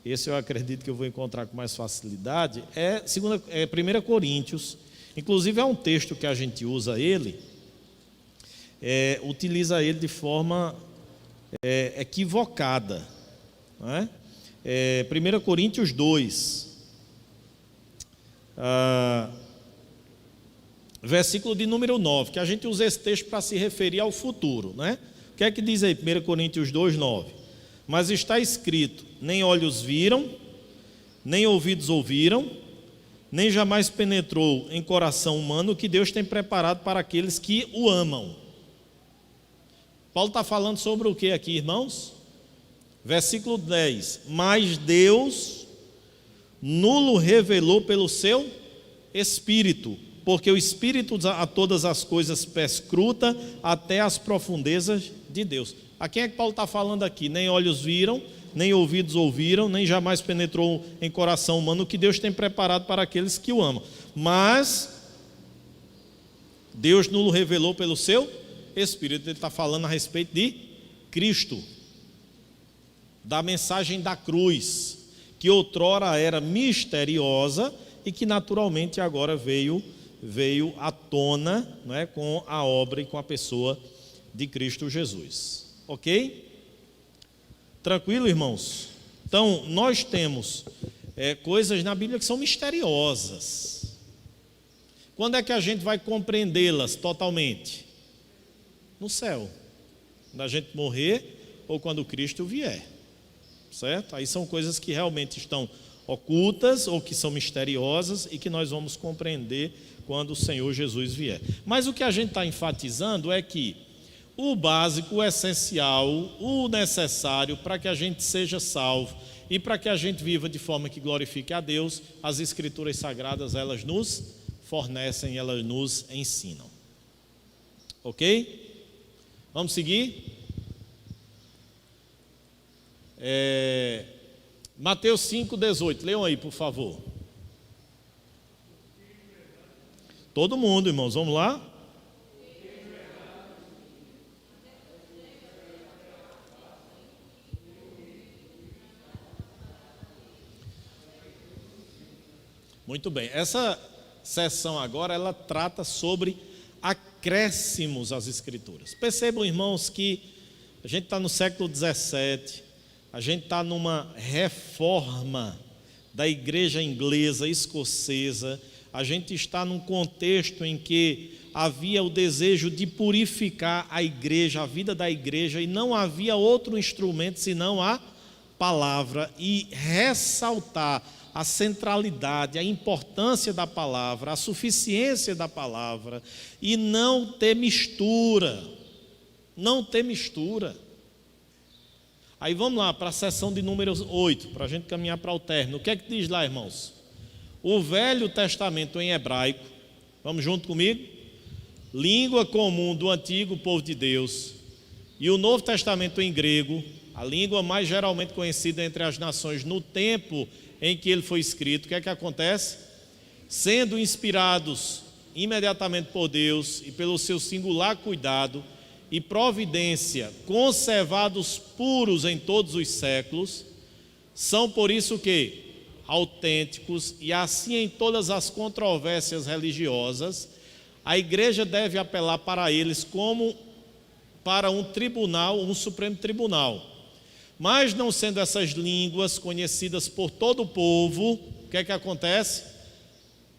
esse eu acredito que eu vou encontrar com mais facilidade, é 1 Coríntios, inclusive é um texto que a gente usa ele, utiliza ele de forma equivocada, não é? 1 Coríntios 2, versículo de número 9, que a gente usa esse texto para se referir ao futuro, né? O que é que diz aí, 1 Coríntios 2, 9? Mas está escrito, nem olhos viram, nem ouvidos ouviram, nem jamais penetrou em coração humano o que Deus tem preparado para aqueles que o amam. Paulo está falando sobre o que aqui, irmãos? Versículo 10, mas Deus nulo revelou pelo seu Espírito, porque o Espírito a todas as coisas perscruta até as profundezas de Deus. A quem é que Paulo está falando aqui? Nem olhos viram, nem ouvidos ouviram, nem jamais penetrou em coração humano o que Deus tem preparado para aqueles que o amam. Mas Deus nulo revelou pelo seu Espírito. Ele está falando a respeito de Cristo, da mensagem da cruz, que outrora era misteriosa e que naturalmente agora veio à tona, não é, com a obra e com a pessoa de Cristo Jesus. Ok? Tranquilo, irmãos? Então, nós temos coisas na Bíblia que são misteriosas. Quando é que a gente vai compreendê-las totalmente? No céu. Quando a gente morrer ou quando Cristo vier. Certo? Aí são coisas que realmente estão ocultas ou que são misteriosas e que nós vamos compreender quando o Senhor Jesus vier. Mas o que a gente está enfatizando é que o básico, o essencial, o necessário para que a gente seja salvo e para que a gente viva de forma que glorifique a Deus, as Escrituras Sagradas, elas nos fornecem, elas nos ensinam. Ok? Vamos seguir? Mateus 5,18, leiam aí, por favor. Todo mundo, irmãos, vamos lá? Muito bem, essa sessão agora, ela trata sobre acréscimos às Escrituras. Percebam, irmãos, que a gente está no século 17, a gente está numa reforma da igreja inglesa, escocesa, a gente está num contexto em que havia o desejo de purificar a igreja, a vida da igreja, e não havia outro instrumento senão a palavra, e ressaltar a centralidade, a importância da palavra, a suficiência da palavra, e não ter mistura, Aí vamos lá para a sessão de números 8, para a gente caminhar para o término. O que é que diz lá, irmãos? O Velho Testamento em hebraico, vamos junto comigo? Língua comum do antigo povo de Deus, e o Novo Testamento em grego, a língua mais geralmente conhecida entre as nações no tempo em que ele foi escrito. O que é que acontece? Sendo inspirados imediatamente por Deus e pelo seu singular cuidado e providência, conservados puros em todos os séculos, são por isso que autênticos, e assim em todas as controvérsias religiosas, a igreja deve apelar para eles como para um tribunal, um supremo tribunal. Mas não sendo essas línguas conhecidas por todo o povo, o que é que acontece?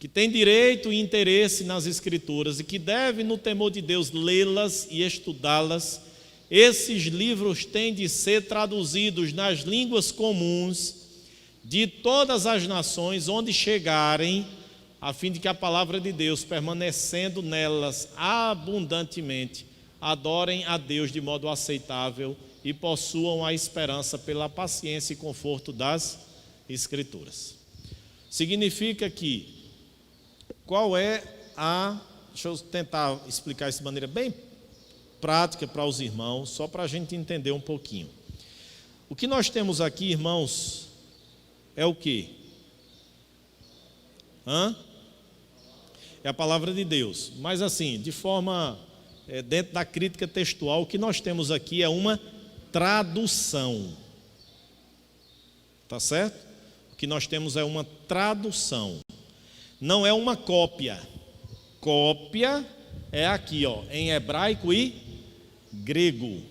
que tem direito e interesse nas Escrituras e que deve, no temor de Deus, lê-las e estudá-las, esses livros têm de ser traduzidos nas línguas comuns de todas as nações onde chegarem, a fim de que a palavra de Deus, permanecendo nelas abundantemente, adorem a Deus de modo aceitável e possuam a esperança pela paciência e conforto das Escrituras. Significa que, deixa eu tentar explicar isso de maneira bem prática para os irmãos, só para a gente entender um pouquinho. O que nós temos aqui, irmãos, é o quê? É a palavra de Deus. Mas assim, de forma, dentro da crítica textual, o que nós temos aqui é uma tradução. Tá certo? O que nós temos é uma tradução. Não é uma cópia. Cópia é aqui, em hebraico e grego.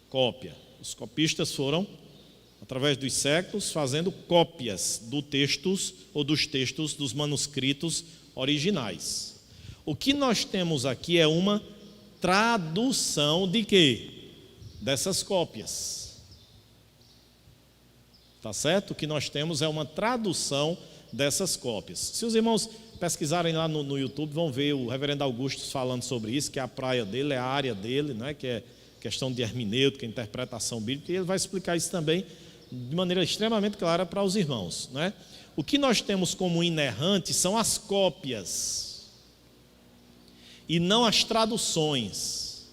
Cópia. Os copistas foram, através dos séculos, fazendo cópias dos textos dos manuscritos originais. O que nós temos aqui é uma tradução de quê? Dessas cópias. Tá certo? O que nós temos é uma tradução dessas cópias. Se os irmãos pesquisarem lá no YouTube, vão ver o reverendo Augusto falando sobre isso, que é a praia dele, é a área dele, né? Que é questão de hermenêutica, interpretação bíblica, e ele vai explicar isso também de maneira extremamente clara para os irmãos, né? O que nós temos como inerrante são as cópias e não as traduções.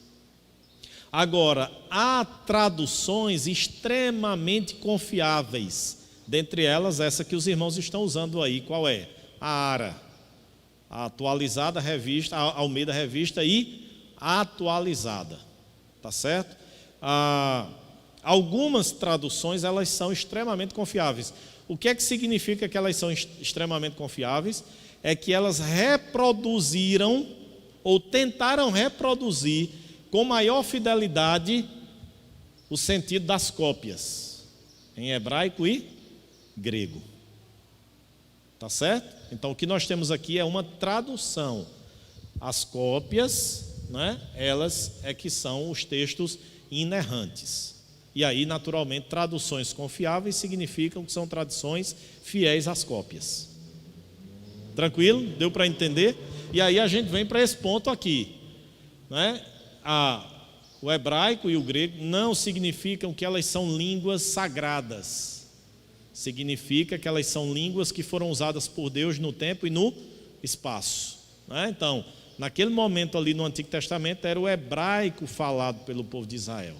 Agora, há traduções extremamente confiáveis, dentre elas essa que os irmãos estão usando aí. Qual é? A ARA, a atualizada revista, a Almeida Revista e atualizada, tá certo? Algumas traduções, elas são extremamente confiáveis. O que é que significa que elas são extremamente confiáveis? É que elas reproduziram ou tentaram reproduzir com maior fidelidade o sentido das cópias, em hebraico e grego. Tá certo? Então o que nós temos aqui é uma tradução. As cópias, né, elas é que são os textos inerrantes. E aí, naturalmente, traduções confiáveis significam que são traduções fiéis às cópias. Tranquilo? Deu para entender? E aí a gente vem para esse ponto aqui, né? O hebraico e o grego não significam que elas são línguas sagradas. Significa que elas são línguas que foram usadas por Deus no tempo e no espaço, né? Então, naquele momento ali no Antigo Testamento era o hebraico falado pelo povo de Israel.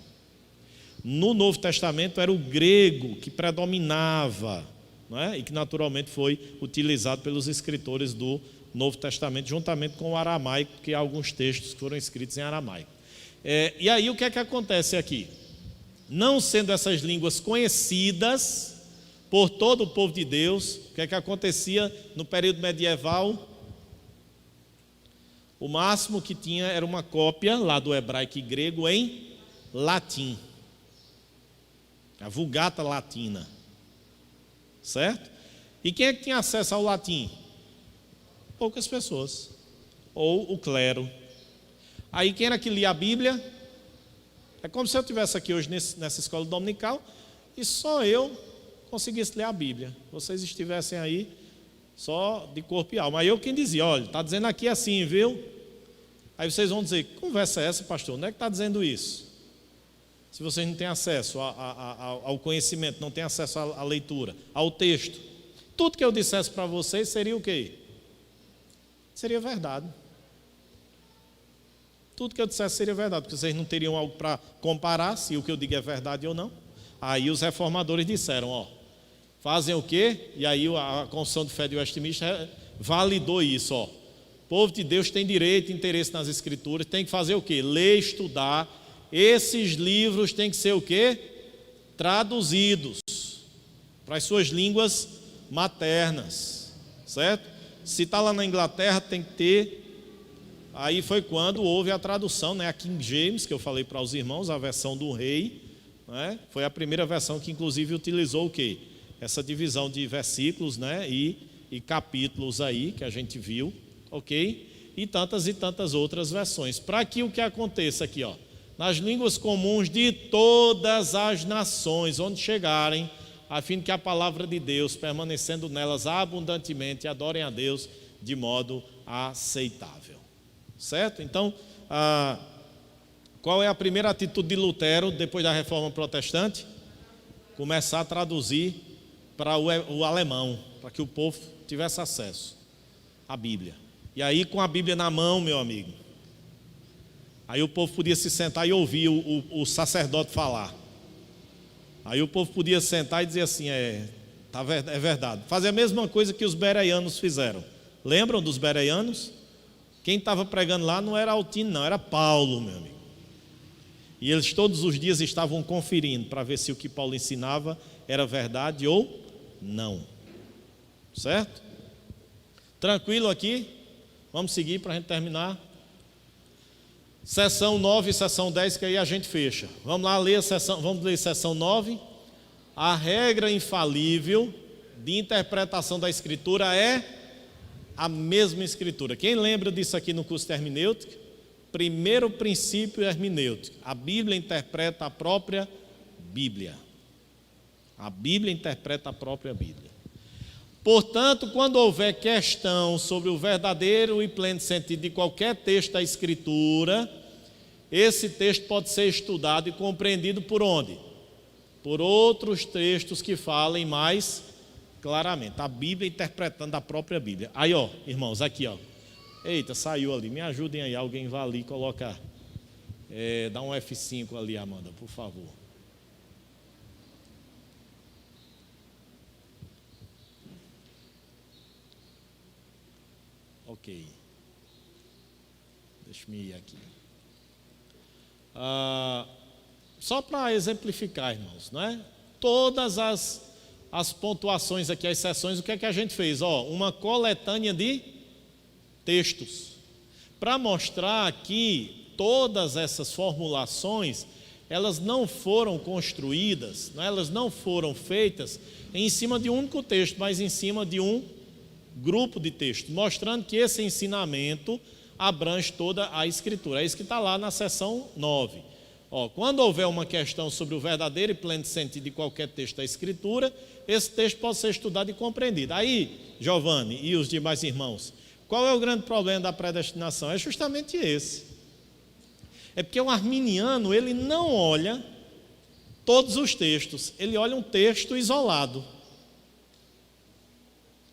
No Novo Testamento era o grego que predominava, né? E que naturalmente foi utilizado pelos escritores do Novo Testamento, juntamente com o aramaico, porque há alguns textos foram escritos em aramaico. E aí o que é que acontece aqui? Não sendo essas línguas conhecidas por todo o povo de Deus, o que é que acontecia no período medieval? O máximo que tinha era uma cópia lá do hebraico e grego em latim, a Vulgata Latina, certo? E quem é que tinha acesso ao latim? Poucas pessoas, ou o clero. Aí quem era que lia a Bíblia? É como se eu estivesse aqui hoje nessa escola dominical e só eu conseguisse ler a Bíblia. Vocês estivessem aí só de corpo e alma. Aí eu quem dizia, olha, está dizendo aqui assim, viu? Aí vocês vão dizer, que conversa é essa, pastor? Onde é que está dizendo isso? Se vocês não têm acesso ao conhecimento, não têm acesso à leitura, ao texto, tudo que eu dissesse para vocês seria o quê? Seria verdade. Tudo que eu dissesse seria verdade, porque vocês não teriam algo para comparar se o que eu digo é verdade ou não. Aí os reformadores disseram, fazem o quê? E aí a Confissão de Fé de Westminster validou isso, O povo de Deus tem direito e interesse nas Escrituras, tem que fazer o quê? Ler, estudar. Esses livros têm que ser o quê? Traduzidos para as suas línguas maternas, certo? Se está lá na Inglaterra, tem que ter. Aí foi quando houve a tradução, né? A King James, que eu falei para os irmãos, a versão do rei, né? Foi a primeira versão que inclusive utilizou o quê? Essa divisão de versículos, né? E e capítulos aí que a gente viu, ok? E tantas outras versões. Para que o que aconteça aqui, ó, nas línguas comuns de todas as nações, onde chegarem, a fim de que a palavra de Deus, permanecendo nelas abundantemente, adorem a Deus de modo aceitável. Certo? Então, qual é a primeira atitude de Lutero depois da Reforma Protestante? Começar a traduzir para o alemão, para que o povo tivesse acesso à Bíblia. E aí, com a Bíblia na mão, meu amigo, aí o povo podia se sentar e ouvir o sacerdote falar. Aí o povo podia sentar e dizer assim, é verdade. Fazer a mesma coisa que os bereanos fizeram. Lembram dos bereanos? Quem estava pregando lá não era Altino, não, era Paulo, meu amigo. E eles todos os dias estavam conferindo para ver se o que Paulo ensinava era verdade ou não. Certo? Tranquilo aqui? Vamos seguir para a gente terminar. Seção 9 e seção 10, que aí a gente fecha. Vamos lá ler vamos ler seção 9. A regra infalível de interpretação da Escritura é a mesma Escritura. Quem lembra disso aqui no curso de hermenêutica? Primeiro princípio hermenêutico. A Bíblia interpreta a própria Bíblia. A Bíblia interpreta a própria Bíblia. Portanto, quando houver questão sobre o verdadeiro e pleno sentido de qualquer texto da Escritura, esse texto pode ser estudado e compreendido por onde? Por outros textos que falem mais claramente. A Bíblia interpretando a própria Bíblia. Aí, ó, irmãos, aqui, ó. Eita, saiu ali. Me ajudem aí, alguém vai ali colocar. Dá um F5 ali, Amanda, por favor. Ok. Deixa-me ir aqui. Só para exemplificar, irmãos, não é? Todas as pontuações aqui, as seções, o que é que a gente fez? Uma coletânea de textos. Para mostrar que todas essas formulações, elas não foram construídas, não é? Elas não foram feitas em cima de um único texto, mas em cima de um grupo de textos, mostrando que esse ensinamento abrange toda a Escritura. É isso que está lá na seção 9. Quando houver uma questão sobre o verdadeiro e pleno sentido de qualquer texto da Escritura, esse texto pode ser estudado e compreendido. Aí, Giovanni e os demais irmãos, qual é o grande problema da predestinação? É justamente esse. É porque o arminiano, ele não olha todos os textos, ele olha um texto isolado.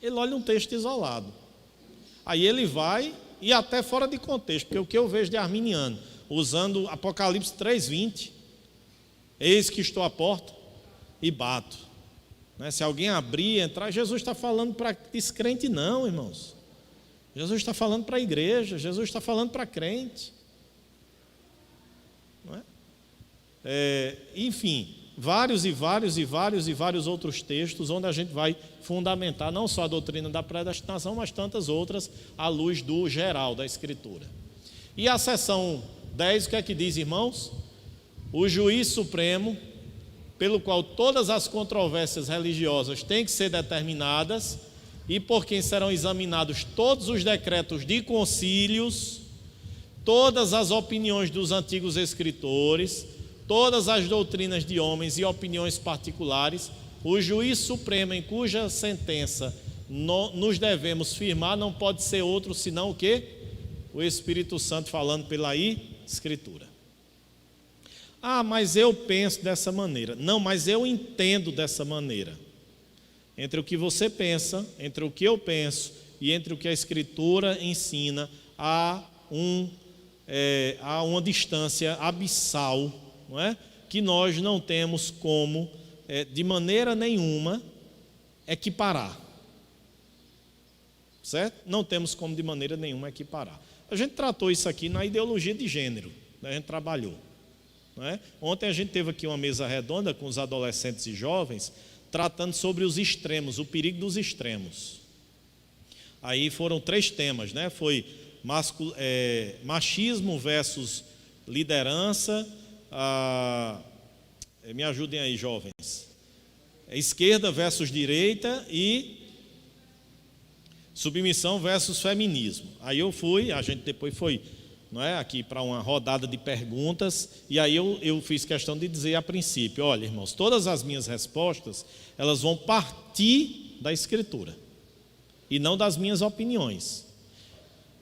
Ele olha um texto isolado. Aí ele vai, e até fora de contexto, porque o que eu vejo de arminiano, usando Apocalipse 3:20, eis que estou à porta e bato. Se alguém abrir e entrar, Jesus está falando para descrente não, irmãos. Jesus está falando para a igreja, Jesus está falando para crente. Não é? Enfim, vários outros textos onde a gente vai fundamentar não só a doutrina da predestinação, mas tantas outras à luz do geral da Escritura. E a seção 10, o que é que diz, irmãos? O juiz supremo, pelo qual todas as controvérsias religiosas têm que ser determinadas e por quem serão examinados todos os decretos de concílios, todas as opiniões dos antigos escritores, todas as doutrinas de homens e opiniões particulares, o juiz supremo em cuja sentença nos devemos firmar não pode ser outro senão o quê? O Espírito Santo falando pela Escritura. Mas eu penso dessa maneira. Não, mas eu entendo dessa maneira. Entre o que você pensa, entre o que eu penso e entre o que a Escritura ensina, há uma distância abissal, não é? Que nós não temos como, de maneira nenhuma, equiparar. Certo? Não temos como de maneira nenhuma equiparar. A gente tratou isso aqui na ideologia de gênero, né? A gente trabalhou. Não é? Ontem a gente teve aqui uma mesa redonda com os adolescentes e jovens, tratando sobre os extremos, o perigo dos extremos. Aí foram 3 temas, né? Foi machismo versus liderança, me ajudem aí, jovens, esquerda versus direita e Submissão versus feminismo. Aí eu fui, a gente depois foi, não é, aqui para uma rodada de perguntas, e aí eu fiz questão de dizer a princípio, olha, irmãos, todas as minhas respostas, elas vão partir da Escritura, e não das minhas opiniões,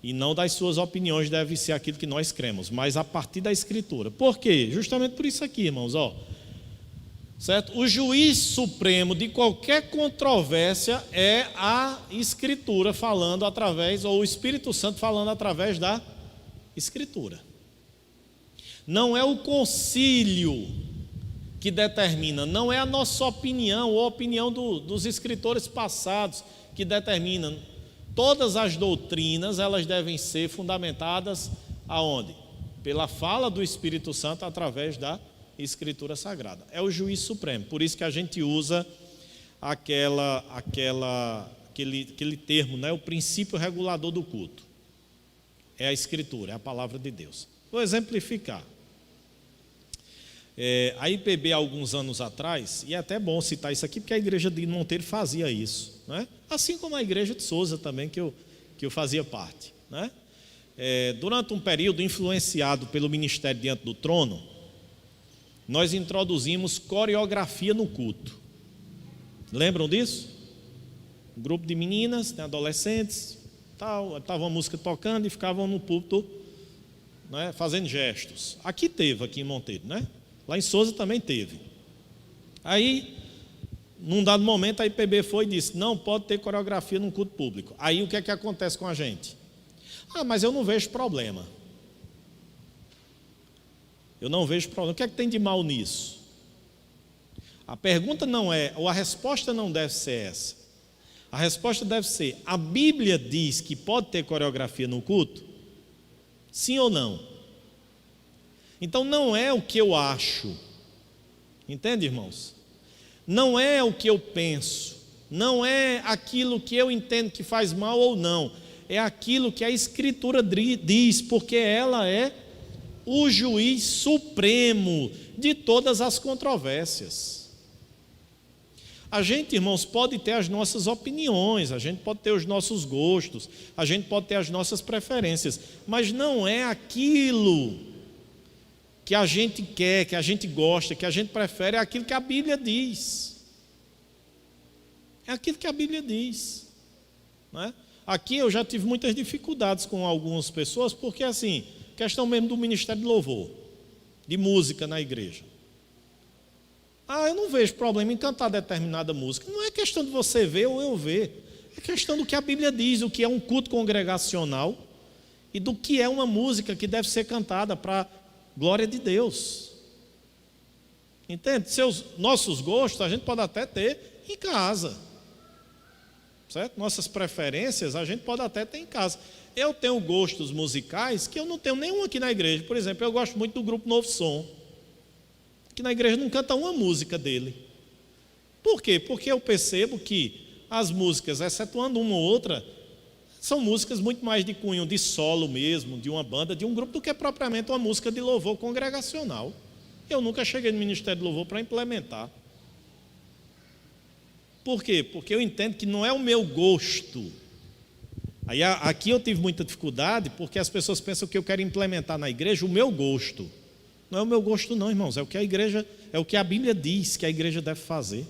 e não das suas opiniões deve ser aquilo que nós cremos, mas a partir da Escritura. Por quê? Justamente por isso aqui, irmãos, ó. Certo? O juiz supremo de qualquer controvérsia é a Escritura falando através, ou o Espírito Santo falando através da Escritura. Não é o concílio que determina, não é a nossa opinião ou a opinião dos escritores passados que determina. Todas as doutrinas, elas devem ser fundamentadas aonde? Pela fala do Espírito Santo através da Escritura Sagrada. É o juiz supremo. Por isso que a gente usa aquele termo, né? O princípio regulador do culto. É a Escritura, é a palavra de Deus. Vou exemplificar. A IPB, alguns anos atrás, e é até bom citar isso aqui, porque a igreja de Monteiro fazia isso, né? Assim como a igreja de Souza também, que eu fazia parte, né? Durante um período influenciado pelo Ministério Diante do Trono, nós introduzimos coreografia no culto. Lembram disso? Um grupo de meninas, adolescentes, estava uma música tocando e ficavam no púlpito, né, fazendo gestos. Aqui em Monteiro, né? Lá em Souza também teve. Aí, num dado momento, a IPB foi e disse, não pode ter coreografia no culto público. Aí o que é que acontece com a gente? Mas eu não vejo problema. Eu não vejo problema. O que é que tem de mal nisso? A pergunta não é, ou a resposta não deve ser essa. A resposta deve ser, a Bíblia diz que pode ter coreografia no culto? Sim ou não? Então não é o que eu acho. Entende, irmãos? Não é o que eu penso. Não é aquilo que eu entendo que faz mal ou não. É aquilo que a Escritura diz, porque ela é o juiz supremo de todas as controvérsias. A gente, irmãos, pode ter as nossas opiniões, a gente pode ter os nossos gostos, a gente pode ter as nossas preferências, mas não é aquilo que a gente quer, que a gente gosta, que a gente prefere, é aquilo que a Bíblia diz. É aquilo que a Bíblia diz, não é? Aqui eu já tive muitas dificuldades com algumas pessoas, porque assim, questão mesmo do ministério de louvor, de música na igreja. Eu não vejo problema em cantar determinada música. Não é questão de você ver ou eu ver. É questão do que a Bíblia diz, o que é um culto congregacional e do que é uma música que deve ser cantada para a glória de Deus. Entende? Nossos gostos a gente pode até ter em casa. Certo? Nossas preferências a gente pode até ter em casa. Eu tenho gostos musicais que eu não tenho nenhum aqui na igreja. Por exemplo, eu gosto muito do grupo Novo Som, que na igreja não canta uma música dele. Por quê? Porque eu percebo que as músicas, excetuando uma ou outra, são músicas muito mais de cunho de solo mesmo, de uma banda, de um grupo, do que propriamente uma música de louvor congregacional. Eu nunca cheguei no Ministério de Louvor para implementar. Por quê? Porque eu entendo que não é o meu gosto. Aí aqui eu tive muita dificuldade, porque as pessoas pensam que eu quero implementar na igreja o meu gosto. Não é o meu gosto não, irmãos, é o que a igreja, é o que a Bíblia diz que a igreja deve fazer.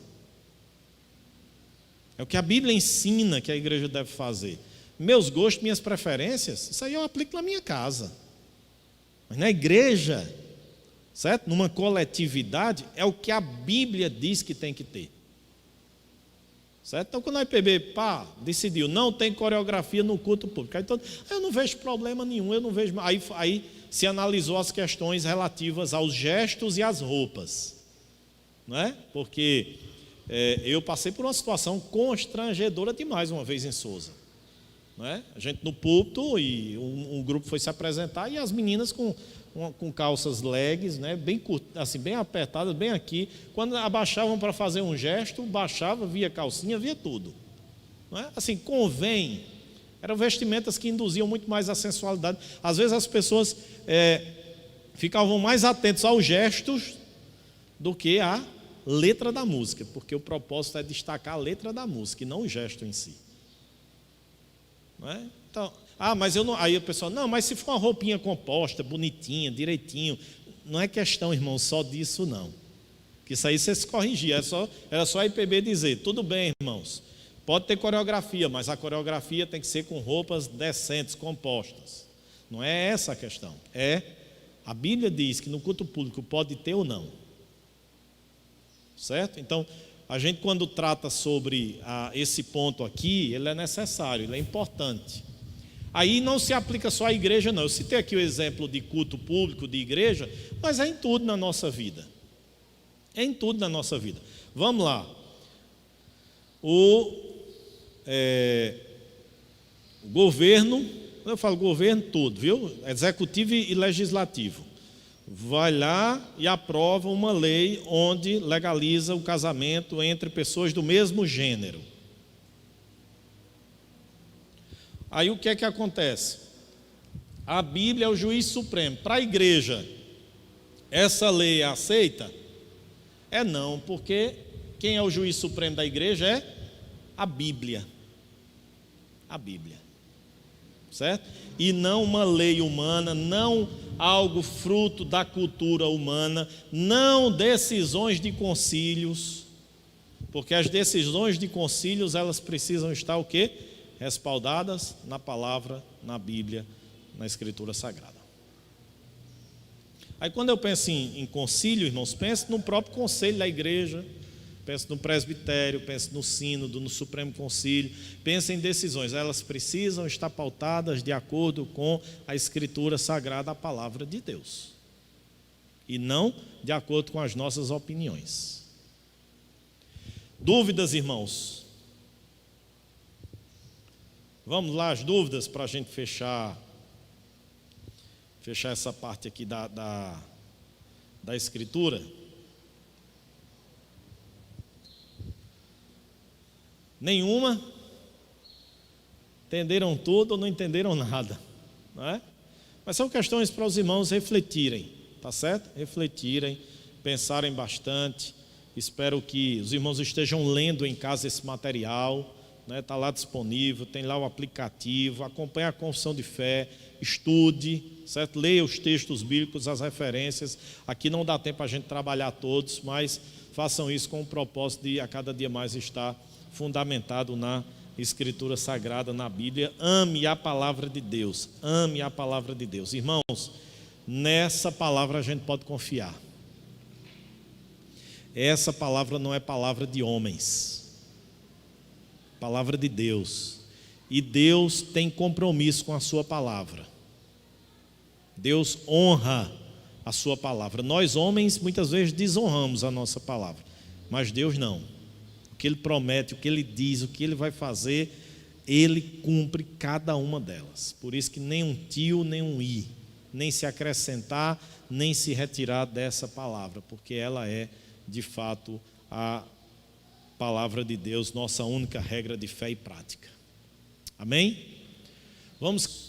É o que a Bíblia ensina que a igreja deve fazer. Meus gostos, minhas preferências, isso aí eu aplico na minha casa. Mas na igreja, certo? Numa coletividade, é o que a Bíblia diz que tem que ter. Certo? Então, quando a IPB decidiu, não tem coreografia no culto público, então, eu não vejo problema nenhum, eu não vejo. Aí se analisou as questões relativas aos gestos e às roupas, não é? Porque eu passei por uma situação constrangedora demais uma vez em Souza, não é? A gente no púlpito e um grupo foi se apresentar e as meninas com calças legs, né, bem assim, bem apertadas, bem aqui. Quando abaixavam para fazer um gesto, baixava, via calcinha, via tudo. Não é? Assim, convém. Eram vestimentas que induziam muito mais a sensualidade. Às vezes as pessoas ficavam mais atentos aos gestos do que à letra da música, porque o propósito é destacar a letra da música e não o gesto em si. não é? Então, mas eu não. Aí o pessoal, não, mas se for uma roupinha composta, bonitinha, direitinho, não é questão, irmão, só disso não. Que isso aí você se corrigir, era só a IPB dizer, tudo bem, irmãos, pode ter coreografia, mas a coreografia tem que ser com roupas decentes, compostas. Não é essa a questão. A Bíblia diz que no culto público pode ter ou não. Certo? Então, a gente quando trata sobre esse ponto aqui, ele é necessário, ele é importante. Aí não se aplica só à igreja, não. Eu citei aqui o exemplo de culto público, de igreja, mas é em tudo na nossa vida. É em tudo na nossa vida. Vamos lá. O governo, eu falo governo tudo, viu? Executivo e legislativo. Vai lá e aprova uma lei onde legaliza o casamento entre pessoas do mesmo gênero. Aí o que é que acontece? A Bíblia é o juiz supremo. Para a igreja, essa lei é aceita? Não, porque quem é o juiz supremo da igreja é a Bíblia. A Bíblia. Certo? E não uma lei humana, não algo fruto da cultura humana, não decisões de concílios, porque as decisões de concílios, elas precisam estar o quê? Respaldadas na palavra, na Bíblia, na Escritura Sagrada. Aí quando eu penso em concílio, irmãos, penso no próprio conselho da igreja, penso no presbitério, penso no sínodo, no Supremo Concílio, penso em decisões, elas precisam estar pautadas de acordo com a Escritura Sagrada, a palavra de Deus, e não de acordo com as nossas opiniões. Dúvidas, irmãos? Vamos lá, as dúvidas para a gente fechar essa parte aqui da Escritura. Nenhuma? Entenderam tudo ou não entenderam nada? Não é? Mas são questões para os irmãos refletirem, tá certo? Refletirem, pensarem bastante. Espero que os irmãos estejam lendo em casa esse material, né? Está lá disponível, tem lá o aplicativo, acompanhe a confissão de fé, estude, certo? Leia os textos bíblicos, as referências. Aqui não dá tempo a gente trabalhar todos, mas façam isso com o propósito de a cada dia mais estar fundamentado na Escritura Sagrada, na Bíblia. Ame a palavra de Deus, ame a palavra de Deus. Irmãos, nessa palavra a gente pode confiar. Essa palavra não é palavra de homens, palavra de Deus. E Deus tem compromisso com a sua palavra. Deus honra a sua palavra. Nós homens muitas vezes desonramos a nossa palavra, mas Deus não. O que Ele promete, o que Ele diz, o que Ele vai fazer, Ele cumpre cada uma delas. Por isso que nem um tio, nem um i, nem se acrescentar, nem se retirar dessa palavra, porque ela é de fato a palavra de Deus, nossa única regra de fé e prática. Amém? Vamos